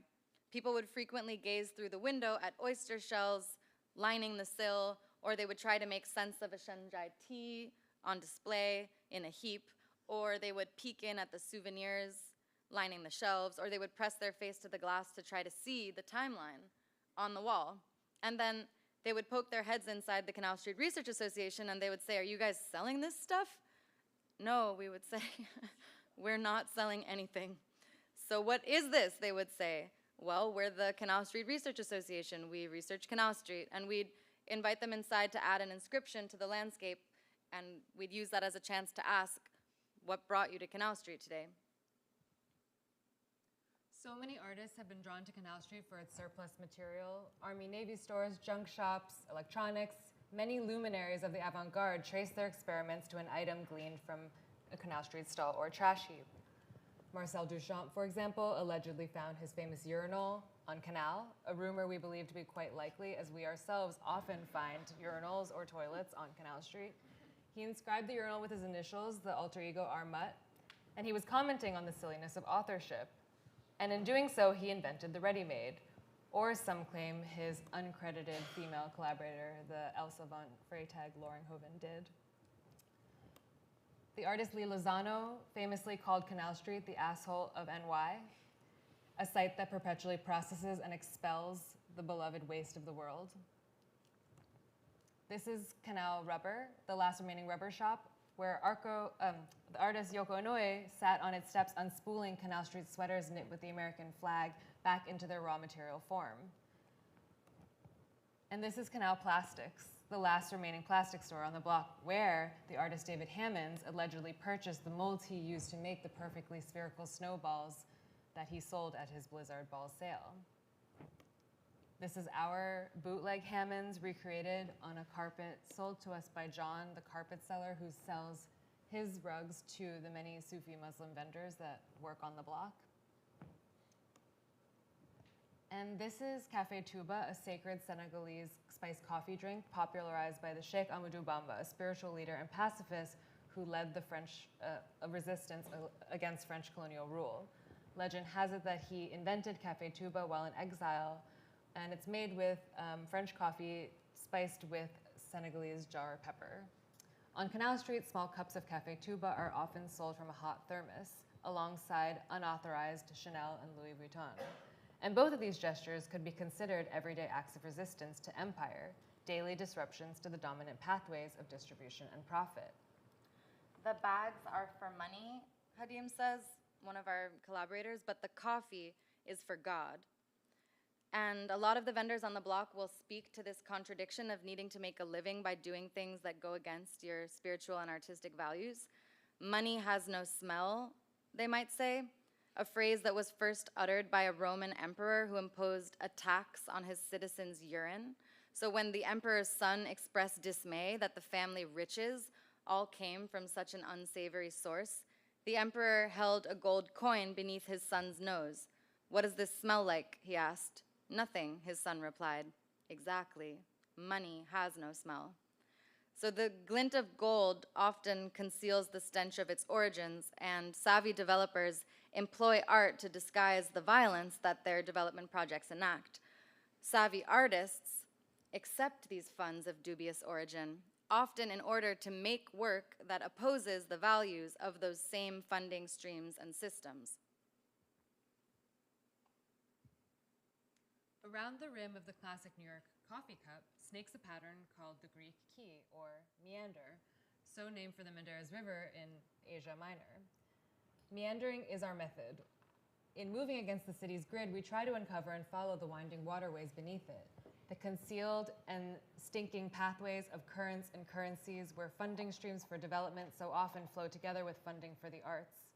People would frequently gaze through the window at oyster shells lining the sill, or they would try to make sense of a Shanzhai tea on display in a heap, or they would peek in at the souvenirs lining the shelves, or they would press their face to the glass to try to see the timeline on the wall. And then they would poke their heads inside the Canal Street Research Association and they would say, "Are you guys selling this stuff?" "No," we would say, "we're not selling anything." "So what is this?" they would say. "Well, we're the Canal Street Research Association. We research Canal Street." And we'd invite them inside to add an inscription to the landscape, and we'd use that as a chance to ask, "What brought you to Canal Street today?" So many artists have been drawn to Canal Street for its surplus material. Army Navy stores, junk shops, electronics. Many luminaries of the avant-garde trace their experiments to an item gleaned from a Canal Street stall or trash heap. Marcel Duchamp, for example, allegedly found his famous urinal on Canal, a rumor we believe to be quite likely, as we ourselves often find urinals or toilets on Canal Street. He inscribed the urinal with his initials, the alter ego Amant, and he was commenting on the silliness of authorship. And in doing so, he invented the ready-made, or some claim his uncredited female collaborator, the Elsa von Freytag Loringhoven, did. The artist Lee Lozano famously called Canal Street the asshole of NY, a site that perpetually processes and expels the beloved waste of the world. This is Canal Rubber, the last remaining rubber shop, where the artist Yoko Onoe sat on its steps unspooling Canal Street sweaters knit with the American flag back into their raw material form. And this is Canal Plastics, the last remaining plastic store on the block, where the artist David Hammonds allegedly purchased the molds he used to make the perfectly spherical snowballs that he sold at his Blizzard Ball sale. This is our bootleg Hammonds recreated on a carpet sold to us by John, the carpet seller, who sells his rugs to the many Sufi Muslim vendors that work on the block. And this is Café Touba, a sacred Senegalese spiced coffee drink popularized by the Sheikh Amadou Bamba, a spiritual leader and pacifist who led the French resistance against French colonial rule. Legend has it that he invented Café Touba while in exile, and it's made with French coffee spiced with Senegalese jar pepper. On Canal Street, small cups of Café Touba are often sold from a hot thermos, alongside unauthorized Chanel and Louis Vuitton. And both of these gestures could be considered everyday acts of resistance to empire, daily disruptions to the dominant pathways of distribution and profit. The bags are for money, Hadim says, one of our collaborators, but the coffee is for God. And a lot of the vendors on the block will speak to this contradiction of needing to make a living by doing things that go against your spiritual and artistic values. Money has no smell, they might say, a phrase that was first uttered by a Roman emperor who imposed a tax on his citizens' urine. So when the emperor's son expressed dismay that the family riches all came from such an unsavory source, the emperor held a gold coin beneath his son's nose. "What does this smell like?" he asked. "Nothing," his son replied. "Exactly. Money has no smell." So the glint of gold often conceals the stench of its origins, and savvy developers employ art to disguise the violence that their development projects enact. Savvy artists accept these funds of dubious origin, often in order to make work that opposes the values of those same funding streams and systems. Around the rim of the classic New York coffee cup snakes a pattern called the Greek key, or meander, so named for the Menderes River in Asia Minor. Meandering is our method. In moving against the city's grid, we try to uncover and follow the winding waterways beneath it, the concealed and stinking pathways of currents and currencies where funding streams for development so often flow together with funding for the arts.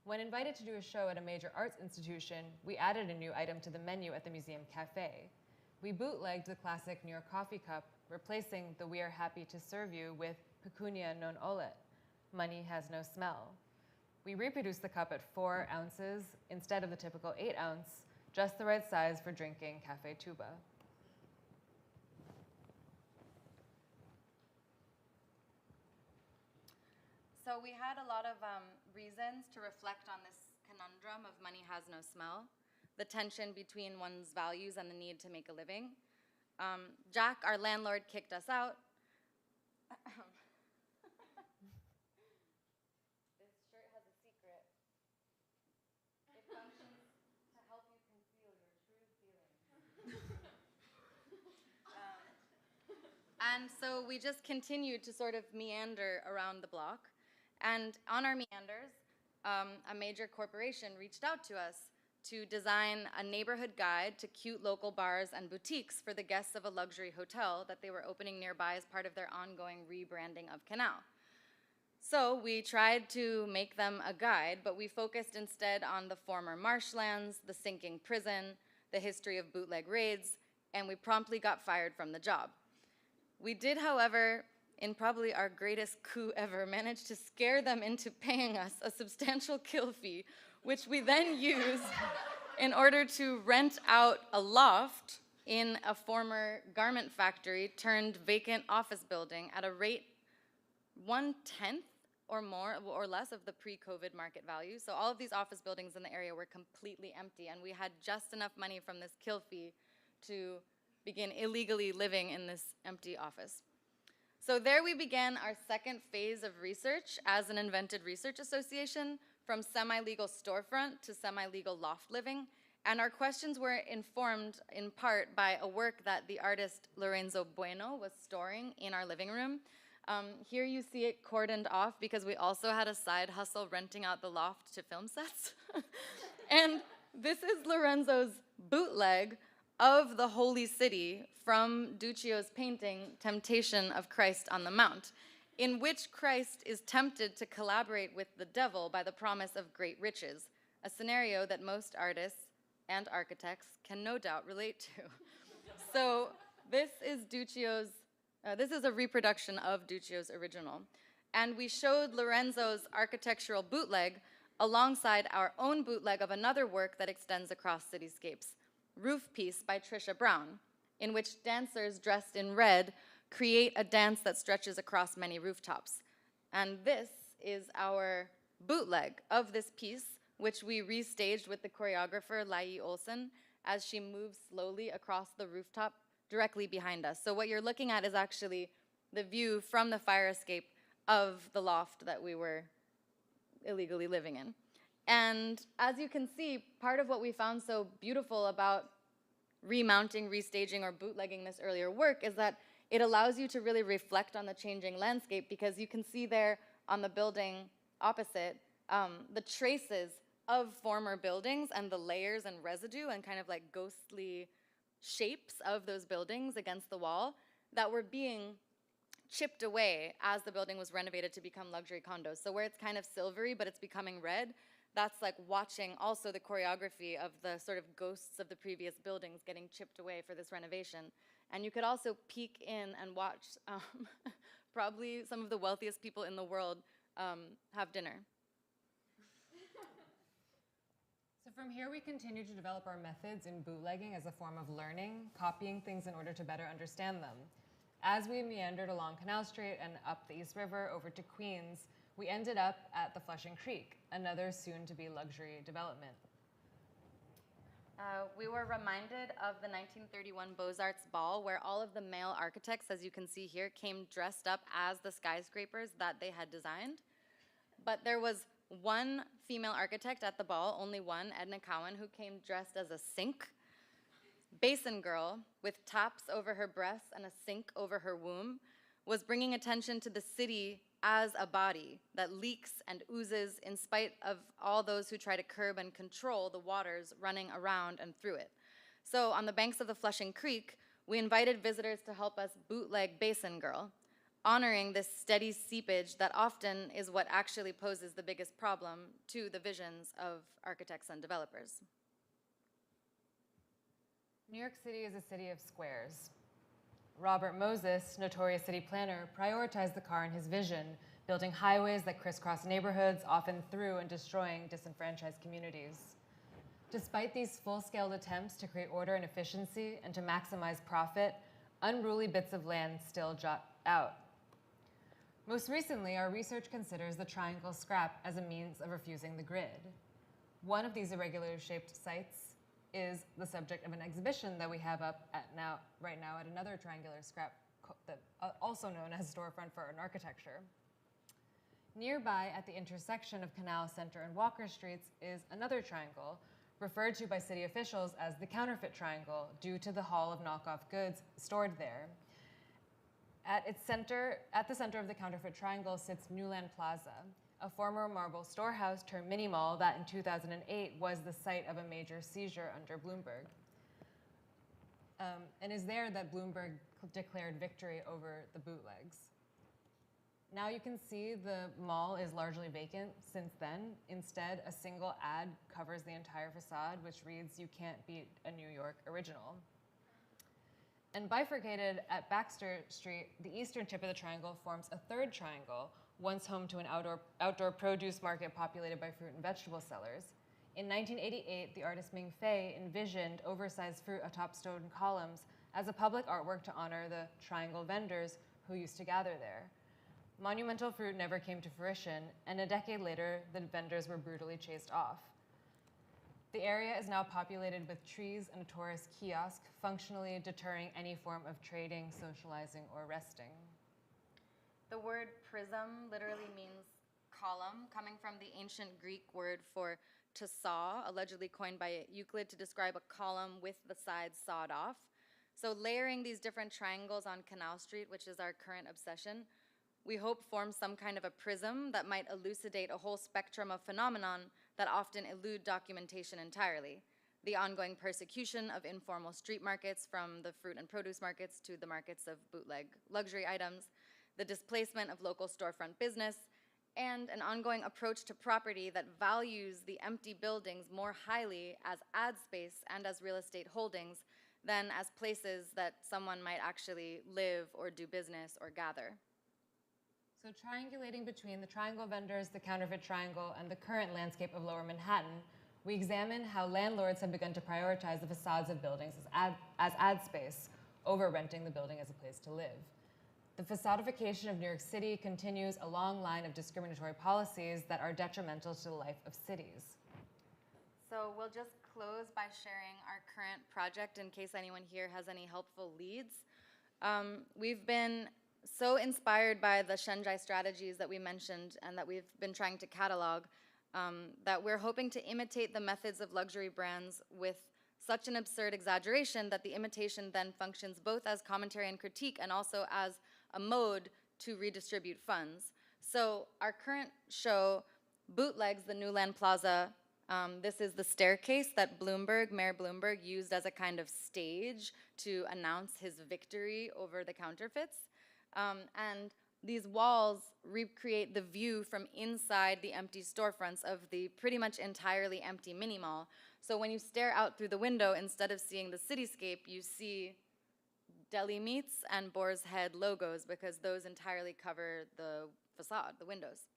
When invited to do a show at a major arts institution, we added a new item to the menu at the museum cafe. We bootlegged the classic New York coffee cup, replacing the "we are happy to serve you" with "pecunia non olet," money has no smell. We reproduced the cup at 4 ounces instead of the typical 8 ounce, just the right size for drinking cafe tuba. So we had a lot of reasons to reflect on this conundrum of money has no smell, the tension between one's values and the need to make a living. Jack, our landlord, kicked us out. This shirt has a secret. It functions to help you conceal your true feelings. And so we just continued to sort of meander around the block. And on our meanders, a major corporation reached out to us to design a neighborhood guide to cute local bars and boutiques for the guests of a luxury hotel that they were opening nearby as part of their ongoing rebranding of Canal. So we tried to make them a guide, but we focused instead on the former marshlands, the sinking prison, the history of bootleg raids, and we promptly got fired from the job. We did, however, in probably our greatest coup ever, managed to scare them into paying us a substantial kill fee, which we then used in order to rent out a loft in a former garment factory turned vacant office building at a rate 1/10 or more or less of the pre-COVID market value. So all of these office buildings in the area were completely empty, and we had just enough money from this kill fee to begin illegally living in this empty office. So there we began our second phase of research as an invented research association, from semi-legal storefront to semi-legal loft living. And our questions were informed in part by a work that the artist Lorenzo Bueno was storing in our living room. Here you see it cordoned off because we also had a side hustle renting out the loft to film sets. And this is Lorenzo's bootleg of the Holy City from Duccio's painting, Temptation of Christ on the Mount, in which Christ is tempted to collaborate with the devil by the promise of great riches, a scenario that most artists and architects can no doubt relate to. So this is this is a reproduction of Duccio's original. And we showed Lorenzo's architectural bootleg alongside our own bootleg of another work that extends across cityscapes, Roof Piece by Trisha Brown, in which dancers dressed in red create a dance that stretches across many rooftops. And this is our bootleg of this piece, which we restaged with the choreographer Lai Olsen as she moves slowly across the rooftop directly behind us. So what you're looking at is actually the view from the fire escape of the loft that we were illegally living in. And as you can see, part of what we found so beautiful about remounting, restaging, or bootlegging this earlier work is that it allows you to really reflect on the changing landscape, because you can see there on the building opposite the traces of former buildings and the layers and residue and kind of like ghostly shapes of those buildings against the wall that were being chipped away as the building was renovated to become luxury condos. So where it's kind of silvery but it's becoming red, that's like watching also the choreography of the sort of ghosts of the previous buildings getting chipped away for this renovation. And you could also peek in and watch probably some of the wealthiest people in the world have dinner. So from here, we continue to develop our methods in bootlegging as a form of learning, copying things in order to better understand them. As we meandered along Canal Street and up the East River over to Queens, we ended up at the Flushing Creek, another soon-to-be luxury development. We were reminded of the 1931 Beaux-Arts Ball, where all of the male architects, as you can see here, came dressed up as the skyscrapers that they had designed. But there was one female architect at the ball, only one, Edna Cowan, who came dressed as a sink. Basin girl, with taps over her breasts and a sink over her womb, was bringing attention to the city as a body that leaks and oozes in spite of all those who try to curb and control the waters running around and through it. So on the banks of the Flushing Creek, we invited visitors to help us bootleg Basin Girl, honoring this steady seepage that often is what actually poses the biggest problem to the visions of architects and developers. New York City is a city of squares. Robert Moses, notorious city planner, prioritized the car in his vision, building highways that crisscross neighborhoods, often through and destroying disenfranchised communities. Despite these full-scale attempts to create order and efficiency and to maximize profit, unruly bits of land still jut out. Most recently, our research considers the triangle scrap as a means of refusing the grid. One of these irregularly shaped sites is the subject of an exhibition that we have up at right now at another triangular scrap, also known as Storefront for Art and Architecture. Nearby, at the intersection of Canal Center and Walker Streets, is another triangle, referred to by city officials as the counterfeit triangle, due to the haul of knockoff goods stored there. At the center of the counterfeit triangle sits Newland Plaza, a former marble storehouse turned mini-mall that in 2008 was the site of a major seizure under Bloomberg. And is there that Bloomberg declared victory over the bootlegs. Now you can see the mall is largely vacant since then. Instead, a single ad covers the entire facade, which reads, "You can't beat a New York original." And bifurcated at Baxter Street, the eastern tip of the triangle forms a third triangle, once home to an outdoor produce market populated by fruit and vegetable sellers. In 1988, the artist Ming Fei envisioned oversized fruit atop stone columns as a public artwork to honor the triangle vendors who used to gather there. Monumental fruit never came to fruition, and a decade later, the vendors were brutally chased off. The area is now populated with trees and a tourist kiosk, functionally deterring any form of trading, socializing, or resting. The word prism literally means column, coming from the ancient Greek word for to saw, allegedly coined by Euclid to describe a column with the sides sawed off. So layering these different triangles on Canal Street, which is our current obsession, we hope forms some kind of a prism that might elucidate a whole spectrum of phenomenon that often elude documentation entirely. The ongoing persecution of informal street markets, from the fruit and produce markets to the markets of bootleg luxury items, the displacement of local storefront business, and an ongoing approach to property that values the empty buildings more highly as ad space and as real estate holdings than as places that someone might actually live or do business or gather. So triangulating between the triangle vendors, the counterfeit triangle, and the current landscape of Lower Manhattan, we examine how landlords have begun to prioritize the facades of buildings as ad space over renting the building as a place to live. The facadification of New York City continues a long line of discriminatory policies that are detrimental to the life of cities. So we'll just close by sharing our current project in case anyone here has any helpful leads. We've been so inspired by the Shanzhai strategies that we mentioned and that we've been trying to catalog that we're hoping to imitate the methods of luxury brands with such an absurd exaggeration that the imitation then functions both as commentary and critique and also as a mode to redistribute funds. So our current show bootlegs the Newland Plaza. This is the staircase that Mayor Bloomberg, used as a kind of stage to announce his victory over the counterfeits. And these walls recreate the view from inside the empty storefronts of the pretty much entirely empty mini mall. So when you stare out through the window, instead of seeing the cityscape, you see deli meats and Boar's Head logos, because those entirely cover the facade, the windows.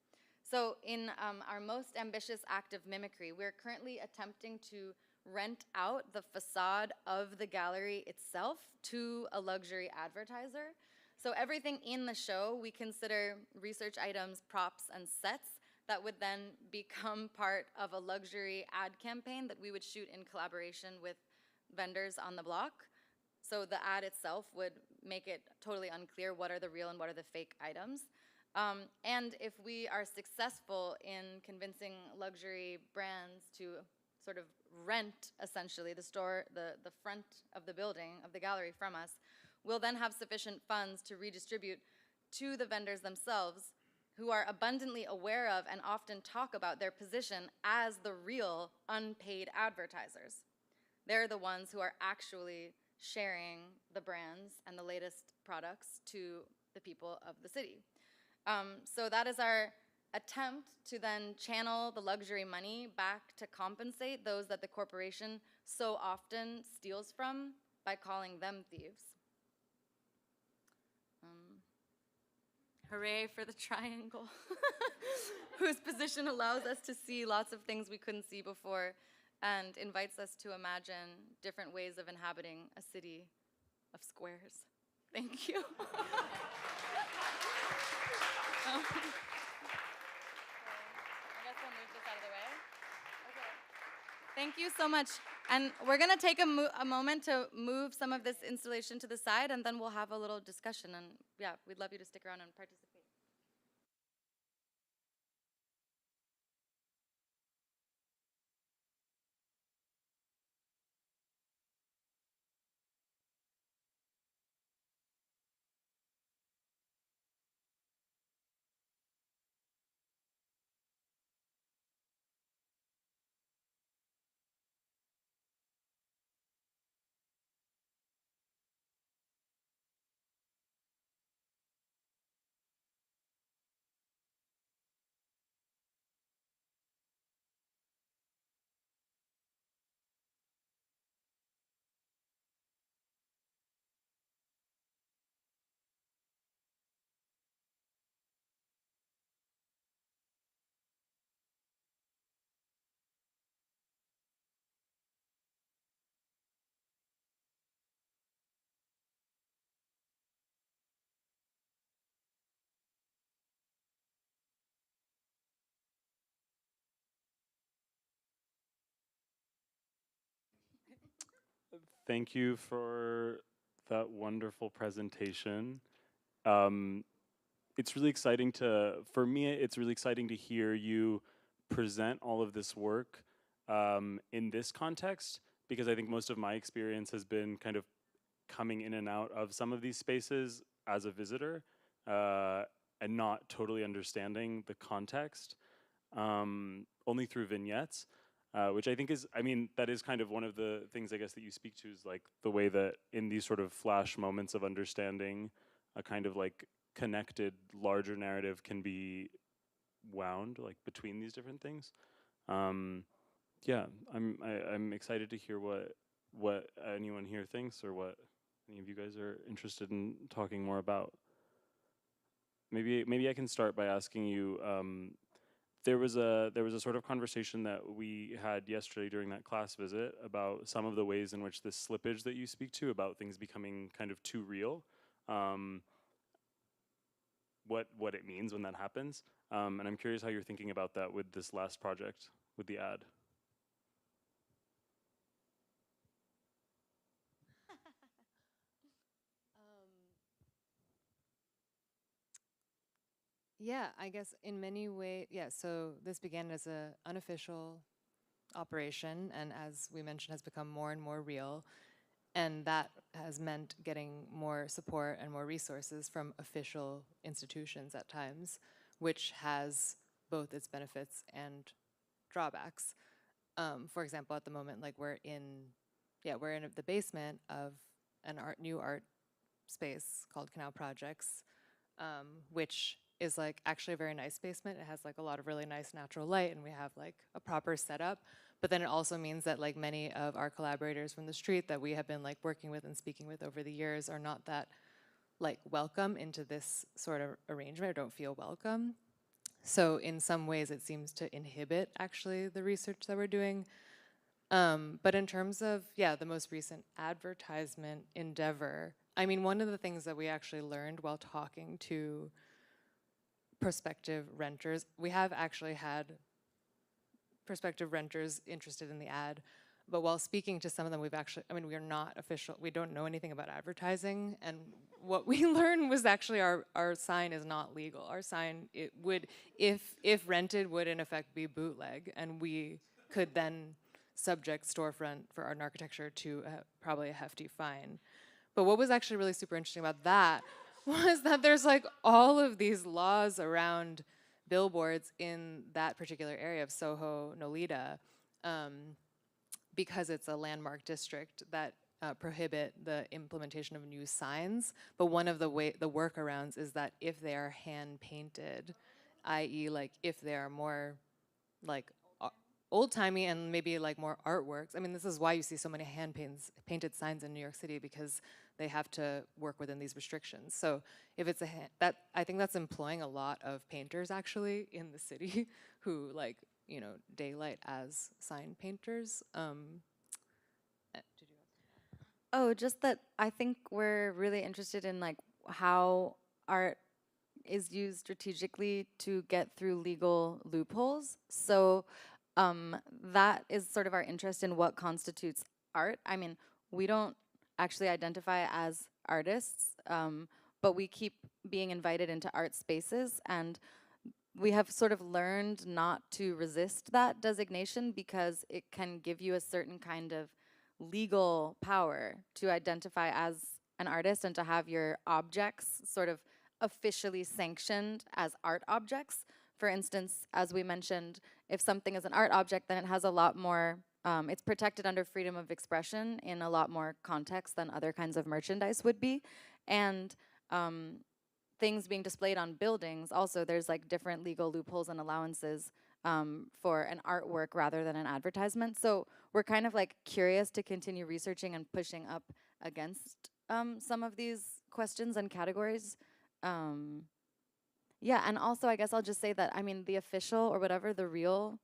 So in our most ambitious act of mimicry, we're currently attempting to rent out the facade of the gallery itself to a luxury advertiser. So everything in the show, we consider research items, props, and sets that would then become part of a luxury ad campaign that we would shoot in collaboration with vendors on the block. So the ad itself would make it totally unclear what are the real and what are the fake items. And if we are successful in convincing luxury brands to sort of rent, essentially, the front of the building, of the gallery from us, we'll then have sufficient funds to redistribute to the vendors themselves, who are abundantly aware of and often talk about their position as the real unpaid advertisers. They're the ones who are actually sharing the brands and the latest products to the people of the city. So that is our attempt to then channel the luxury money back to compensate those that the corporation so often steals from by calling them thieves. Hooray for the triangle, whose position allows us to see lots of things we couldn't see before and invites us to imagine different ways of inhabiting a city of squares. Thank you. I guess we'll move this out of the way. Okay. Thank you so much. And we're going to take a moment to move some of this installation to the side, and then we'll have a little discussion. And yeah, we'd love you to stick around and participate. Thank you for that wonderful presentation. It's really exciting for me, it's really exciting to hear you present all of this work in this context, because I think most of my experience has been kind of coming in and out of some of these spaces as a visitor and not totally understanding the context, only through vignettes. Which I think is, that is kind of one of the things, I guess, that you speak to, is like the way that in these sort of flash moments of understanding, a kind of like connected larger narrative can be wound like between these different things. Yeah, I'm excited to hear what anyone here thinks, or what any of you guys are interested in talking more about. Maybe I can start by asking you. There was a sort of conversation that we had yesterday during that class visit about some of the ways in which this slippage that you speak to, about things becoming kind of too real, what it means when that happens. And I'm curious how you're thinking about that with this last project, with the ad. Yeah, I guess in many ways, yeah, so this began as an unofficial operation, and as we mentioned, has become more and more real. And that has meant getting more support and more resources from official institutions at times, which has both its benefits and drawbacks. For example, at the moment, like we're in the basement of an new art space called Canal Projects, which is like actually a very nice basement. It has like a lot of really nice natural light, and we have like a proper setup. But then it also means that like many of our collaborators from the street that we have been like working with and speaking with over the years are not that like welcome into this sort of arrangement, or don't feel welcome. So in some ways it seems to inhibit actually the research that we're doing. But in terms of, yeah, the most recent advertisement endeavor, I mean, one of the things that we actually learned while talking to prospective renters, we have actually had prospective renters interested in the ad, but while speaking to some of them, we've actually, I mean, we are not official, we don't know anything about advertising, and what we learned was actually our sign is not legal. Our sign, it would, if rented, would in effect be bootleg, and we could then subject storefront for art and architecture to probably a hefty fine. But what was actually really super interesting about that was that there's like all of these laws around billboards in that particular area of Soho, Nolita, because it's a landmark district that prohibit the implementation of new signs. But one of the workarounds is that if they are hand painted, i.e. like if they are more like old-timey and maybe like more artworks. I mean, this is why you see so many painted signs in New York City, because they have to work within these restrictions. So if it's I think that's employing a lot of painters actually in the city who like, you know, daylight as sign painters. Oh, just that I think we're really interested in like how art is used strategically to get through legal loopholes. So that is sort of our interest in what constitutes art. I mean, we don't actually identify as artists, but we keep being invited into art spaces, and we have sort of learned not to resist that designation because it can give you a certain kind of legal power to identify as an artist and to have your objects sort of officially sanctioned as art objects. For instance, as we mentioned, if something is an art object, then it has a lot more, it's protected under freedom of expression in a lot more context than other kinds of merchandise would be. And things being displayed on buildings, also there's like different legal loopholes and allowances for an artwork rather than an advertisement. So we're kind of like curious to continue researching and pushing up against some of these questions and categories. Yeah, and also I guess I'll just say that, I mean, the official or whatever, the real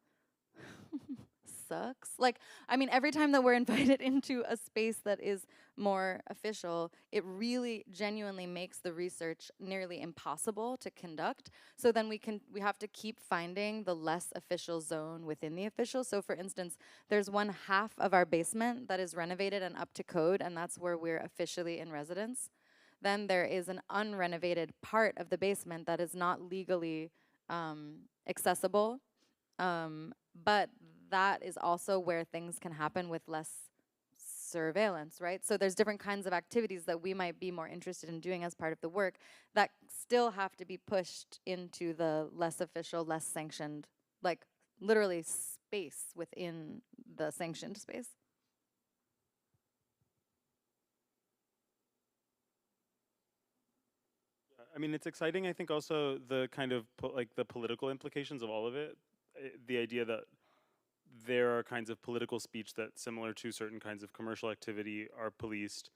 sucks. Like, I mean, every time that we're invited into a space that is more official, it really genuinely makes the research nearly impossible to conduct. So then we have to keep finding the less official zone within the official. So for instance, there's one half of our basement that is renovated and up to code, and that's where we're officially in residence. Then there is an unrenovated part of the basement that is not legally accessible, but that is also where things can happen with less surveillance, right? So there's different kinds of activities that we might be more interested in doing as part of the work that still have to be pushed into the less official, less sanctioned, like literally space within the sanctioned space. I mean, it's exciting, I think, also the kind of like the political implications of all of it. The idea that there are kinds of political speech that, similar to certain kinds of commercial activity, are policed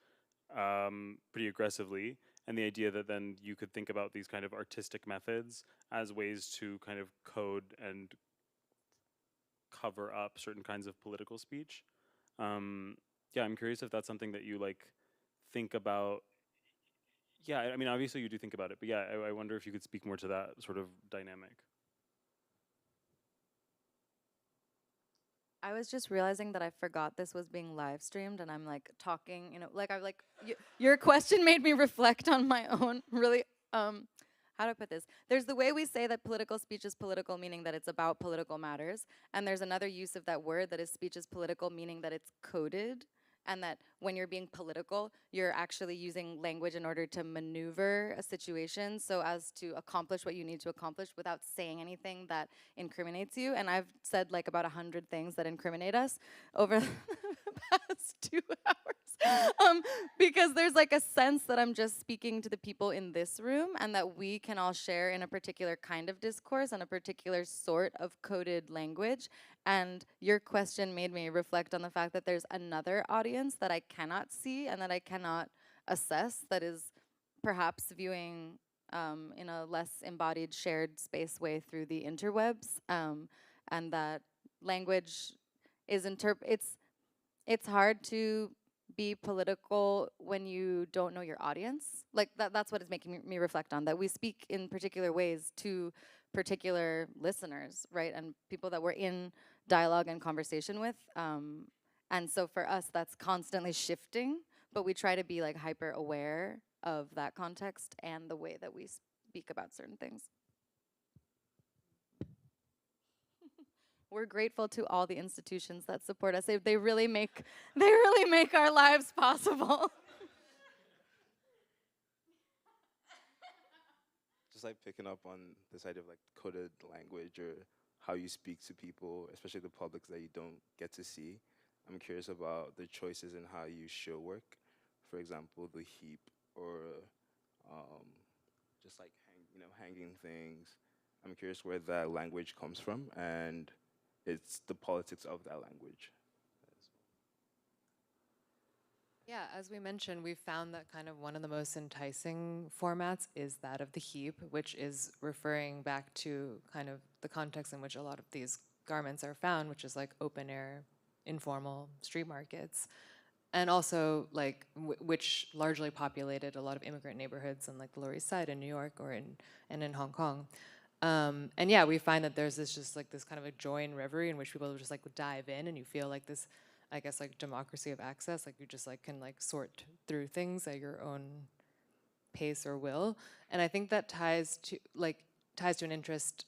pretty aggressively. And the idea that then you could think about these kind of artistic methods as ways to kind of code and cover up certain kinds of political speech. Yeah, I'm curious if that's something that you like think about. Yeah, I mean, obviously you do think about it, but yeah, I wonder if you could speak more to that sort of dynamic. I was just realizing that I forgot this was being live streamed, and I'm like talking, you know, like your question made me reflect on my own really how how do I put this? There's the way we say that political speech is political, meaning that it's about political matters. And there's another use of that word that is speech is political, meaning that it's coded. And that when you're being political, you're actually using language in order to maneuver a situation so as to accomplish what you need to accomplish without saying anything that incriminates you. And I've said like about 100 things that incriminate us over the past 2 hours. Because there's like a sense that I'm just speaking to the people in this room and that we can all share in a particular kind of discourse and a particular sort of coded language. And your question made me reflect on the fact that there's another audience that I cannot see and that I cannot assess that is perhaps viewing in a less embodied shared space way through the interwebs, and that language is it's hard to be political when you don't know your audience. Like that's what is making me reflect on that we speak in particular ways to particular listeners, right? And people that we're in dialogue and conversation with. And so for us, that's constantly shifting, but we try to be like hyper aware of that context and the way that we speak about certain things. We're grateful to all the institutions that support us. They really make our lives possible. Just like picking up on this idea of like coded language or how you speak to people, especially the publics that you don't get to see. I'm curious about the choices in how you show work. For example, the heap or just like hanging things. I'm curious where that language comes from, and it's the politics of that language. Yeah, as we mentioned, we found that kind of one of the most enticing formats is that of the heap, which is referring back to kind of the context in which a lot of these garments are found, which is like open air, informal street markets. And also like, which largely populated a lot of immigrant neighborhoods in like the Lower East Side in New York or in Hong Kong. And yeah, we find that there's this kind of a joy and reverie in which people just like dive in, and you feel like this, I guess, like democracy of access, like you just like can like sort through things at your own pace or will. And I think that ties to an interest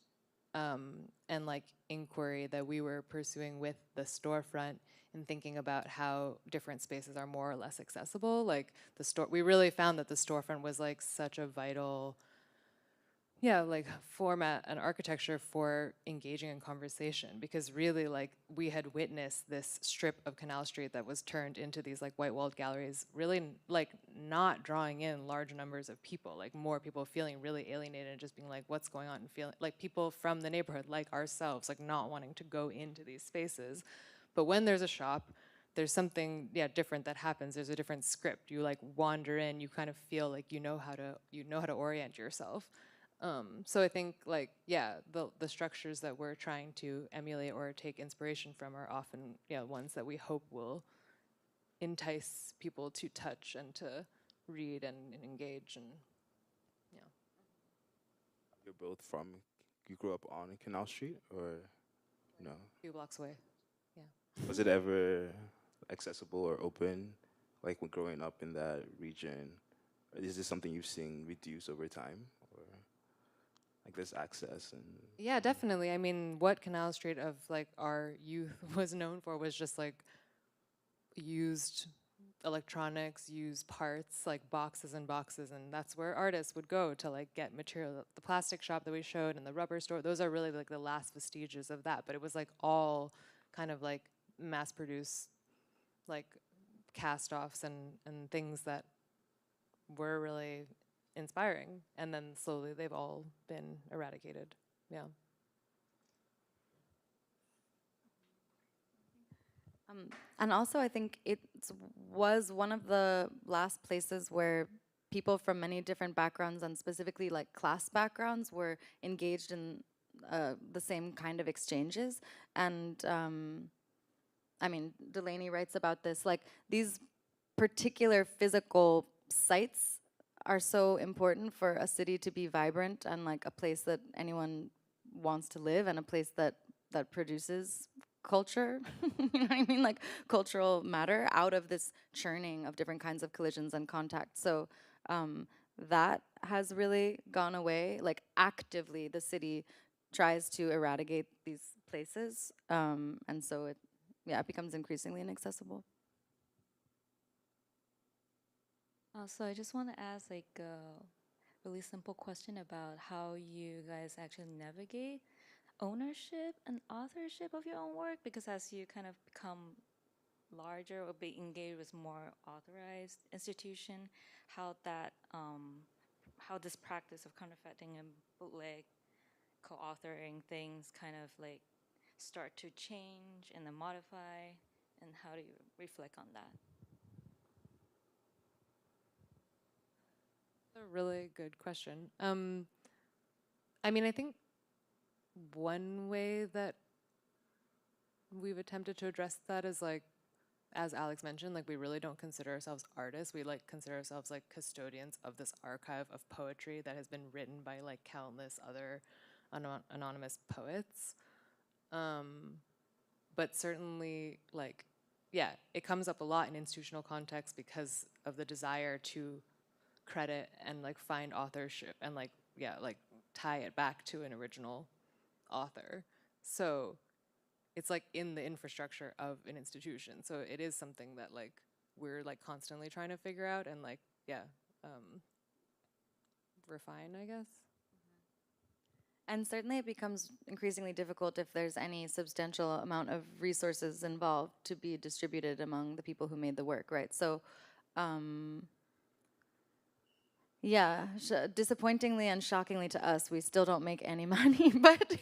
and like inquiry that we were pursuing with the storefront and thinking about how different spaces are more or less accessible. Like we really found that the storefront was like such a vital like format and architecture for engaging in conversation, because really like we had witnessed this strip of Canal Street that was turned into these like white walled galleries, really like not drawing in large numbers of people, like more people feeling really alienated and just being like, what's going on, and feeling like people from the neighborhood like ourselves, like not wanting to go into these spaces. But when there's a shop, there's something different that happens. There's a different script. You like wander in, you kind of feel like you know how to orient yourself. So I think like, the structures that we're trying to emulate or take inspiration from are often ones that we hope will entice people to touch and to read and engage. And You're both you grew up on Canal Street or no? A few blocks away, yeah. Was it ever accessible or open, like when growing up in that region? Or is this something you've seen reduce over time? Like this access and... Yeah, definitely. I mean, what Canal Street of like our youth was known for was just like used electronics, used parts, like boxes and boxes, and that's where artists would go to like get material. The plastic shop that we showed and the rubber store, those are really like the last vestiges of that, but it was like all kind of like mass-produced like cast-offs and things that were really inspiring, and then slowly they've all been eradicated. Yeah. And also I think it was one of the last places where people from many different backgrounds, and specifically like class backgrounds, were engaged in the same kind of exchanges. And I mean, Delaney writes about this, like these particular physical sites are so important for a city to be vibrant and like a place that anyone wants to live, and a place that produces culture, you know what I mean? Like cultural matter out of this churning of different kinds of collisions and contact. So that has really gone away. Like actively, the city tries to eradicate these places, and so it becomes increasingly inaccessible. So I just want to ask like a really simple question about how you guys actually navigate ownership and authorship of your own work, because as you kind of become larger or be engaged with more authorized institution, how that how this practice of counterfeiting and bootleg co-authoring things kind of like start to change and then modify, and how do you reflect on that? A really good question. I mean, I think one way that we've attempted to address that is like, as Alex mentioned, like we really don't consider ourselves artists. We like consider ourselves like custodians of this archive of poetry that has been written by like countless other anonymous poets. But certainly like, yeah, it comes up a lot in institutional context because of the desire to credit and like find authorship and like, yeah, like tie it back to an original author. So it's like in the infrastructure of an institution. So it is something that like we're like constantly trying to figure out and like, yeah, refine, I guess. And certainly it becomes increasingly difficult if there's any substantial amount of resources involved to be distributed among the people who made the work, right? So, yeah, disappointingly and shockingly to us, we still don't make any money. But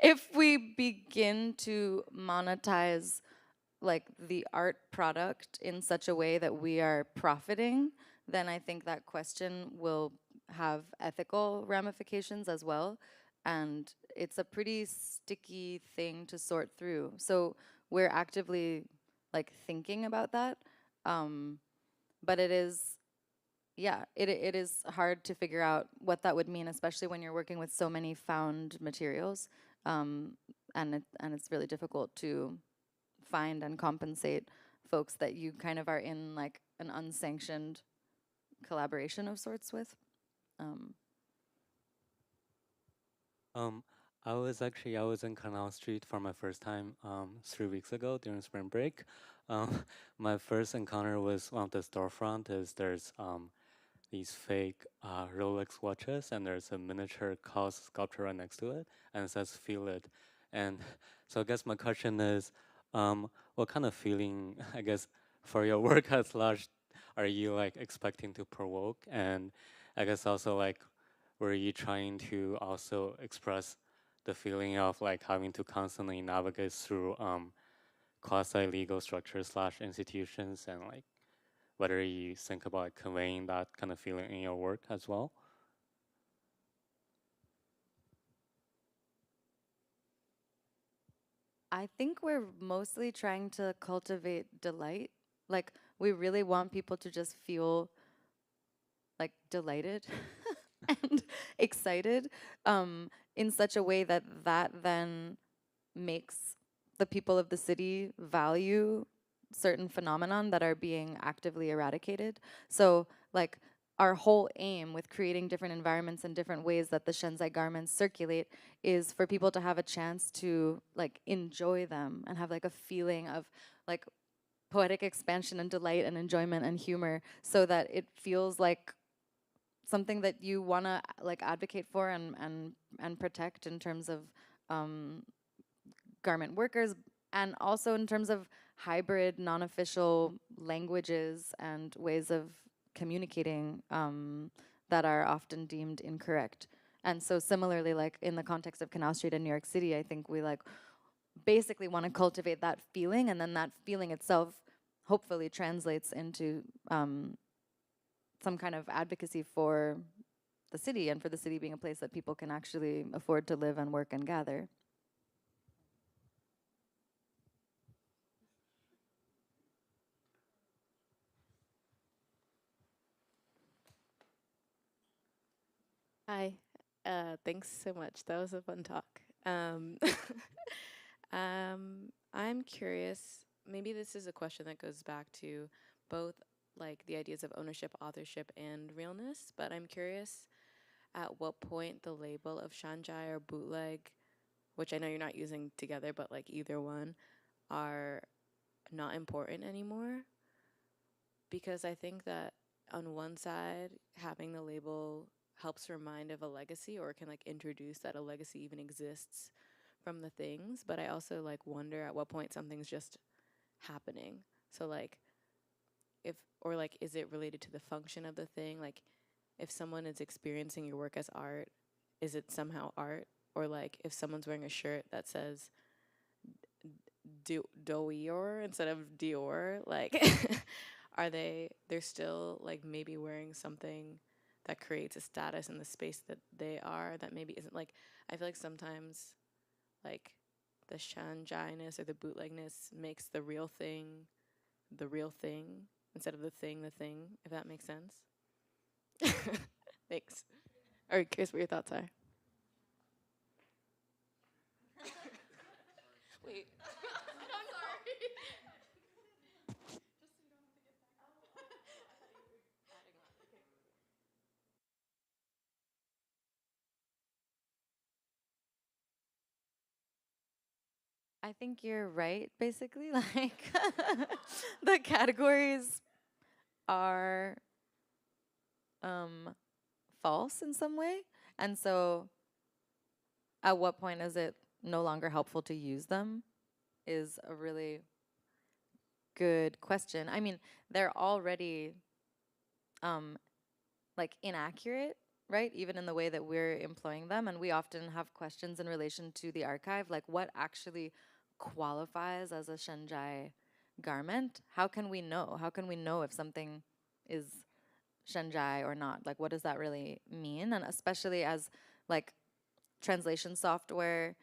if we begin to monetize like the art product in such a way that we are profiting, then I think that question will have ethical ramifications as well. And it's a pretty sticky thing to sort through. So we're actively like thinking about that. But it is, yeah, it is hard to figure out what that would mean, especially when you're working with so many found materials. And it's really difficult to find and compensate folks that you kind of are in like an unsanctioned collaboration of sorts with. I was in Canal Street for my first time 3 weeks ago during spring break. My first encounter was one of the storefront is there's these fake Rolex watches, and there's a miniature cause sculpture right next to it, and it says "Feel It." And so I guess my question is, what kind of feeling, I guess, for your work at large, are you like expecting to provoke? And I guess also like, were you trying to also express the feeling of like having to constantly navigate through quasi-legal structures / institutions, and like whether you think about conveying that kind of feeling in your work as well? I think we're mostly trying to cultivate delight. Like, we really want people to just feel like delighted and excited in such a way that that then makes the people of the city value certain phenomenon that are being actively eradicated. So like our whole aim with creating different environments and different ways that the Shanzhai garments circulate is for people to have a chance to like enjoy them and have like a feeling of like poetic expansion and delight and enjoyment and humor, so that it feels like something that you want to like advocate for and protect in terms of garment workers, and also in terms of hybrid, non-official languages and ways of communicating that are often deemed incorrect. And so similarly, like in the context of Canal Street in New York City, I think we like basically want to cultivate that feeling, and then that feeling itself hopefully translates into some kind of advocacy for the city, and for the city being a place that people can actually afford to live and work and gather. Hi, thanks so much. That was a fun talk. I'm curious, maybe this is a question that goes back to both like the ideas of ownership, authorship, and realness, but I'm curious at what point the label of Shanzhai or bootleg, which I know you're not using together, but like either one, are not important anymore. Because I think that on one side, having the label helps remind of a legacy, or can like introduce that a legacy even exists from the things. But I also like wonder at what point something's just happening. So like if, or like, is it related to the function of the thing? Like if someone is experiencing your work as art, is it somehow art? Or like if someone's wearing a shirt that says Dior instead of Dior, like they're still like maybe wearing something that creates a status in the space that they are that maybe isn't, like, I feel like sometimes like the Shanzhai-ness or the bootlegness makes the real thing instead of the thing, if that makes sense. Thanks. Or curious what your thoughts are. Wait. I think you're right, basically. Like, the categories are false in some way. And so at what point is it no longer helpful to use them is a really good question. I mean, they're already like inaccurate, right? Even in the way that we're employing them. And we often have questions in relation to the archive, like what actually qualifies as a Shanzhai garment? How can we know? How can we know if something is Shanzhai or not? Like, what does that really mean? And especially as like translation software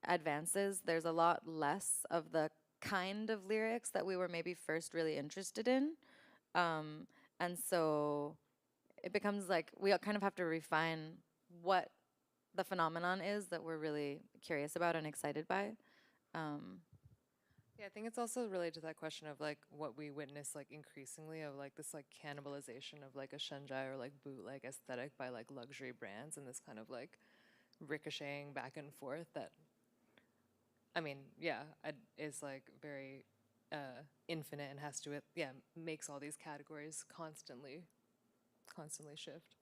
advances, there's a lot less of the kind of lyrics that we were maybe first really interested in. And so it becomes like we kind of have to refine what the phenomenon is that we're really curious about and excited by. Yeah, I think it's also related to that question of like what we witness like increasingly of like this like cannibalization of like a Shanzhai or like bootleg aesthetic by like luxury brands, and this kind of like ricocheting back and forth that, I mean, yeah, is like very infinite and has to, makes all these categories constantly shift.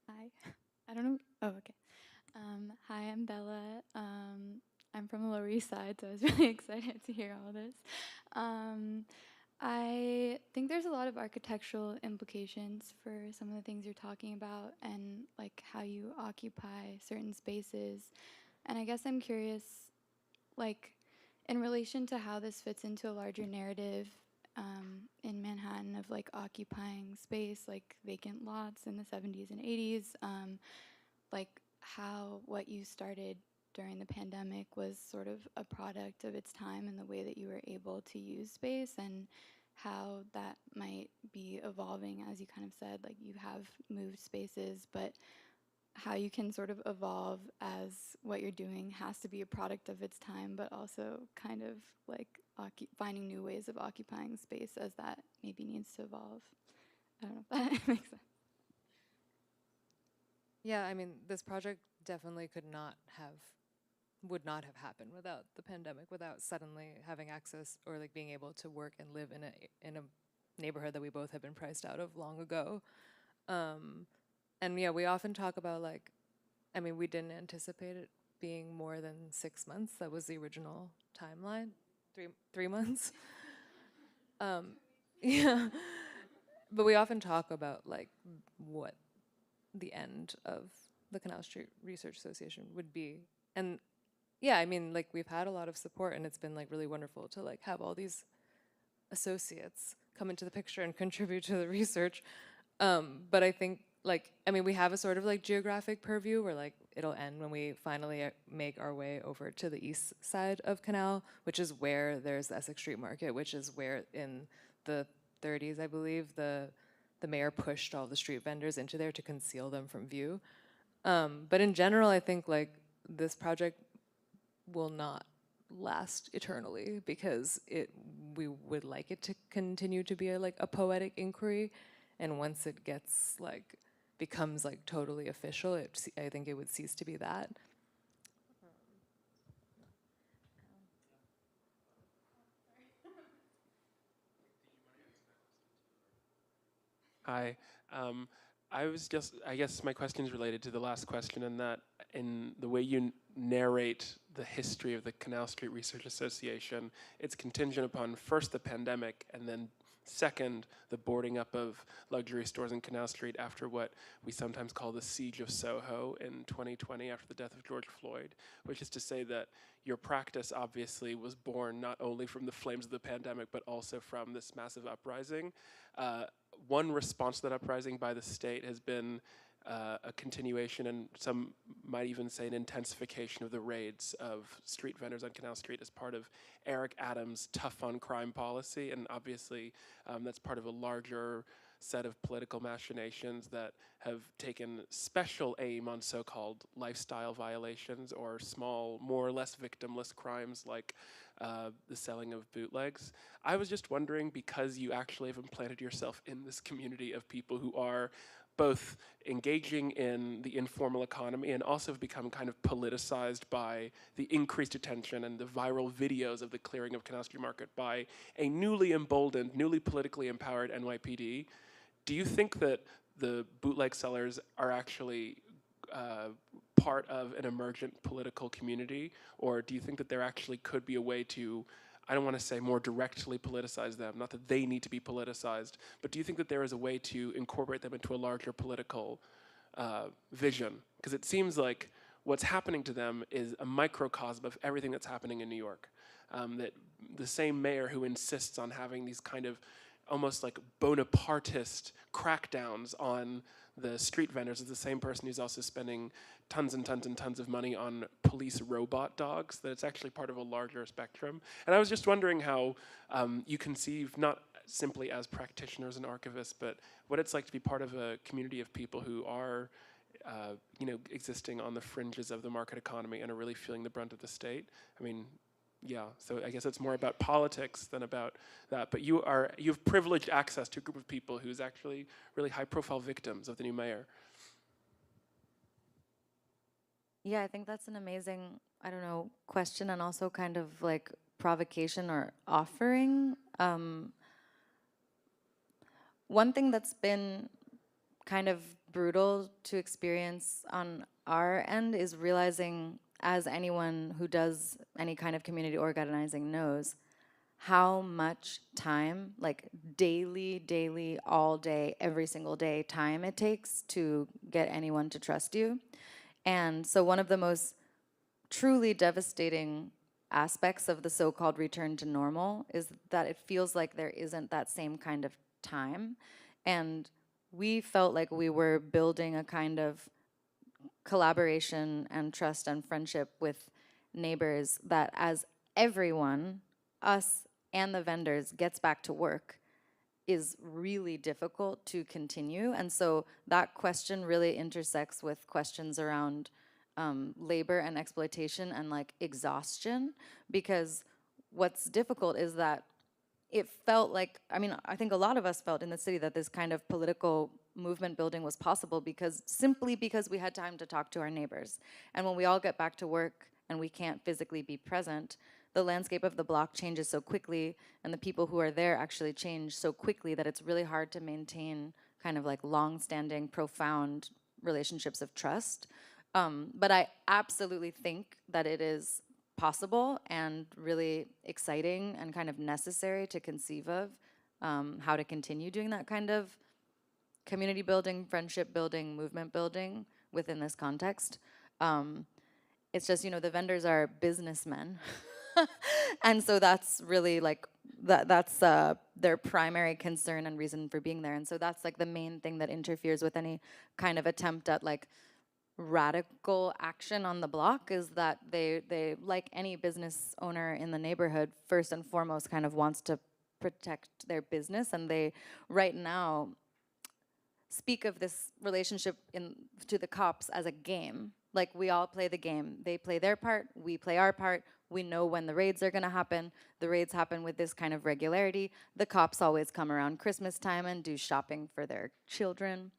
Hi. I don't know. Oh, okay. Hi, I'm Bella. I'm from the Lower East Side, so I was really excited to hear all this. I think there's a lot of architectural implications for some of the things you're talking about and like how you occupy certain spaces. And I guess I'm curious, like, in relation to how this fits into a larger narrative in Manhattan of like occupying space, like vacant lots in the 70s and 80s, like how what you started during the pandemic was sort of a product of its time and the way that you were able to use space, and how that might be evolving, as you kind of said, like you have moved spaces, but how you can sort of evolve as what you're doing has to be a product of its time, but also kind of like finding new ways of occupying space as that maybe needs to evolve. I don't know if that makes sense. Yeah, I mean, this project definitely would not have happened without the pandemic, without suddenly having access or like being able to work and live in a neighborhood that we both have been priced out of long ago. And yeah, we often talk about like, I mean, we didn't anticipate it being more than 6 months. That was the original timeline, 3 months. Yeah, but we often talk about like what the end of the Canal Street Research Association would be. And yeah, I mean, like we've had a lot of support, and it's been like really wonderful to like have all these associates come into the picture and contribute to the research. But I think like, I mean, we have a sort of like geographic purview where like it'll end when we finally make our way over to the east side of Canal, which is where there's the Essex Street Market, which is where in the 30s, I believe, the mayor pushed all the street vendors into there to conceal them from view. But in general, I think like this project will not last eternally, because we would like it to continue to be a poetic inquiry, and once it gets becomes totally official, I think it would cease to be that. Hi. I guess my question is related to the last question, in that in the way you narrate the history of the Canal Street Research Association, it's contingent upon first the pandemic, and then second, the boarding up of luxury stores in Canal Street after what we sometimes call the siege of Soho in 2020 after the death of George Floyd, which is to say that your practice obviously was born not only from the flames of the pandemic, but also from this massive uprising. One response to that uprising by the state has been a continuation, and some might even say an intensification of the raids of street vendors on Canal Street as part of Eric Adams' tough on crime policy, and obviously that's part of a larger set of political machinations that have taken special aim on so-called lifestyle violations or small, more or less victimless crimes like the selling of bootlegs. I was just wondering, because you actually have implanted yourself in this community of people who are both engaging in the informal economy and also have become kind of politicized by the increased attention and the viral videos of the clearing of Canal Street Market by a newly emboldened, newly politically empowered NYPD. Do you think that the bootleg sellers are actually part of an emergent political community, or do you think that there actually could be a way to, I don't want to say more directly politicize them, not that they need to be politicized, but do you think that there is a way to incorporate them into a larger political vision? Because it seems like what's happening to them is a microcosm of everything that's happening in New York. That the same mayor who insists on having these kind of almost like Bonapartist crackdowns on the street vendors is the same person who's also spending tons and tons and tons of money on police robot dogs, that it's actually part of a larger spectrum. And I was just wondering how you conceive, not simply as practitioners and archivists, but what it's like to be part of a community of people who are existing on the fringes of the market economy and are really feeling the brunt of the state. I mean, yeah, so I guess it's more about politics than about that. But you have privileged access to a group of people who's actually really high-profile victims of the new mayor. Yeah, I think that's an amazing, question, and also kind of like provocation or offering. One thing that's been kind of brutal to experience on our end is realizing, as anyone who does any kind of community organizing knows, how much time, like daily, all day, every single day time it takes to get anyone to trust you. And so one of the most truly devastating aspects of the so-called return to normal is that it feels like there isn't that same kind of time. And we felt like we were building a kind of collaboration and trust and friendship with neighbors that, as everyone, us and the vendors, gets back to work, is really difficult to continue. And so that question really intersects with questions around labor and exploitation and like exhaustion, because what's difficult is that it felt like, I think a lot of us felt in the city that this kind of political movement building was possible simply because we had time to talk to our neighbors. And when we all get back to work and we can't physically be present, the landscape of the block changes so quickly, and the people who are there actually change so quickly that it's really hard to maintain kind of like long-standing, profound relationships of trust. But I absolutely think that it is possible and really exciting and kind of necessary to conceive of how to continue doing that kind of community building, friendship building, movement building within this context. It's just, the vendors are businessmen. And so that's really like, that's their primary concern and reason for being there. And so that's like the main thing that interferes with any kind of attempt at like radical action on the block, is that they like any business owner in the neighborhood, first and foremost kind of wants to protect their business. And they right now speak of this relationship to the cops as a game. Like, we all play the game. They play their part, we play our part, We know when the raids are going to happen. The raids happen with this kind of regularity. The cops always come around Christmas time and do shopping for their children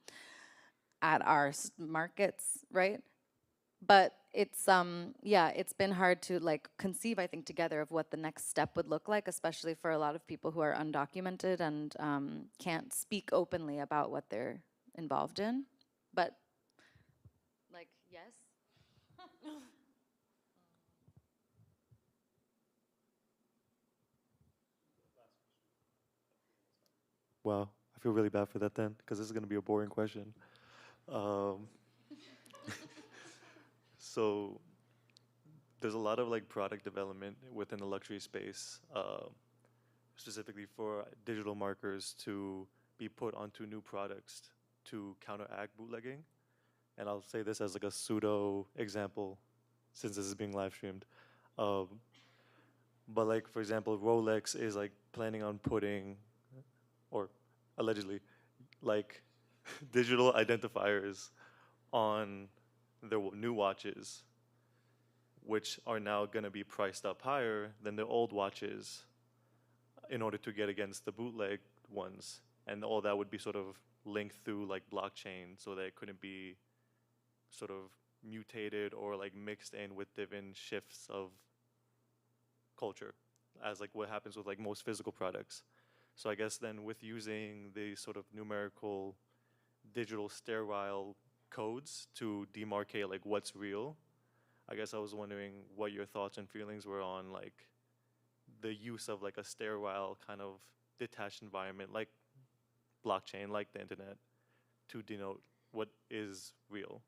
at our markets, right? But it's it's been hard to like conceive, I think, together of what the next step would look like, especially for a lot of people who are undocumented and can't speak openly about what they're involved in. But like, yes. Wow, I feel really bad for that then, because this is going to be a boring question. So there's a lot of like product development within the luxury space, specifically for digital markers to be put onto new products to counteract bootlegging. And I'll say this as like a pseudo example, since this is being live streamed. But like, for example, Rolex is like planning on putting, or allegedly, like digital identifiers on their new watches, which are now going to be priced up higher than the old watches in order to get against the bootleg ones. And all that would be sort of linked through like blockchain so that it couldn't be sort of mutated or like mixed in with different shifts of culture, as like what happens with like most physical products. So I guess then with using the sort of numerical digital sterile codes to demarcate like what's real, I guess I was wondering what your thoughts and feelings were on like the use of like a sterile kind of detached environment like blockchain, like the internet, to denote what is real.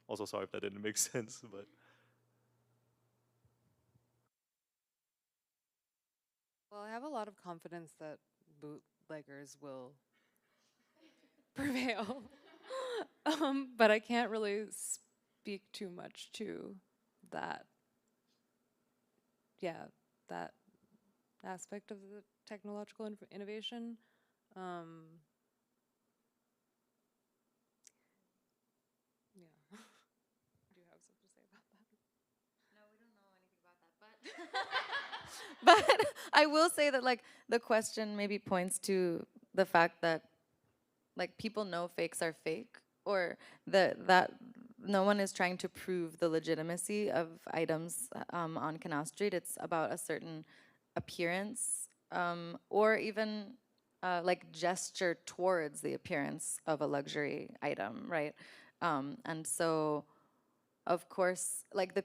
Also, sorry if that didn't make sense, but. Well, I have a lot of confidence that bootleggers will prevail. But I can't really speak too much to that. Yeah, that aspect of the technological innovation. Yeah. Do you have something to say about that? No, we don't know anything about that, but but I will say that like the question maybe points to the fact that like people know fakes are fake, or that no one is trying to prove the legitimacy of items on Canal Street. It's about a certain appearance or even like gesture towards the appearance of a luxury item, right? And so, of course, like the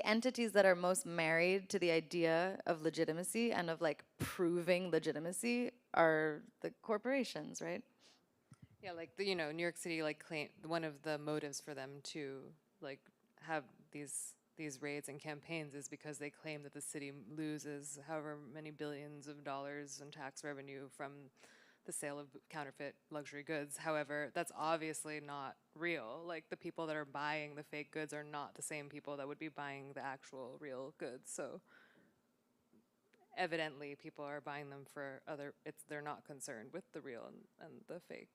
entities that are most married to the idea of legitimacy and of like proving legitimacy are the corporations, right? Yeah, like the, New York City like one of the motives for them to like have these raids and campaigns is because they claim that the city loses however many billions of dollars in tax revenue from the sale of counterfeit luxury goods. However, that's obviously not real. Like the people that are buying the fake goods are not the same people that would be buying the actual real goods. So evidently people are buying them for they're not concerned with the real and the fake.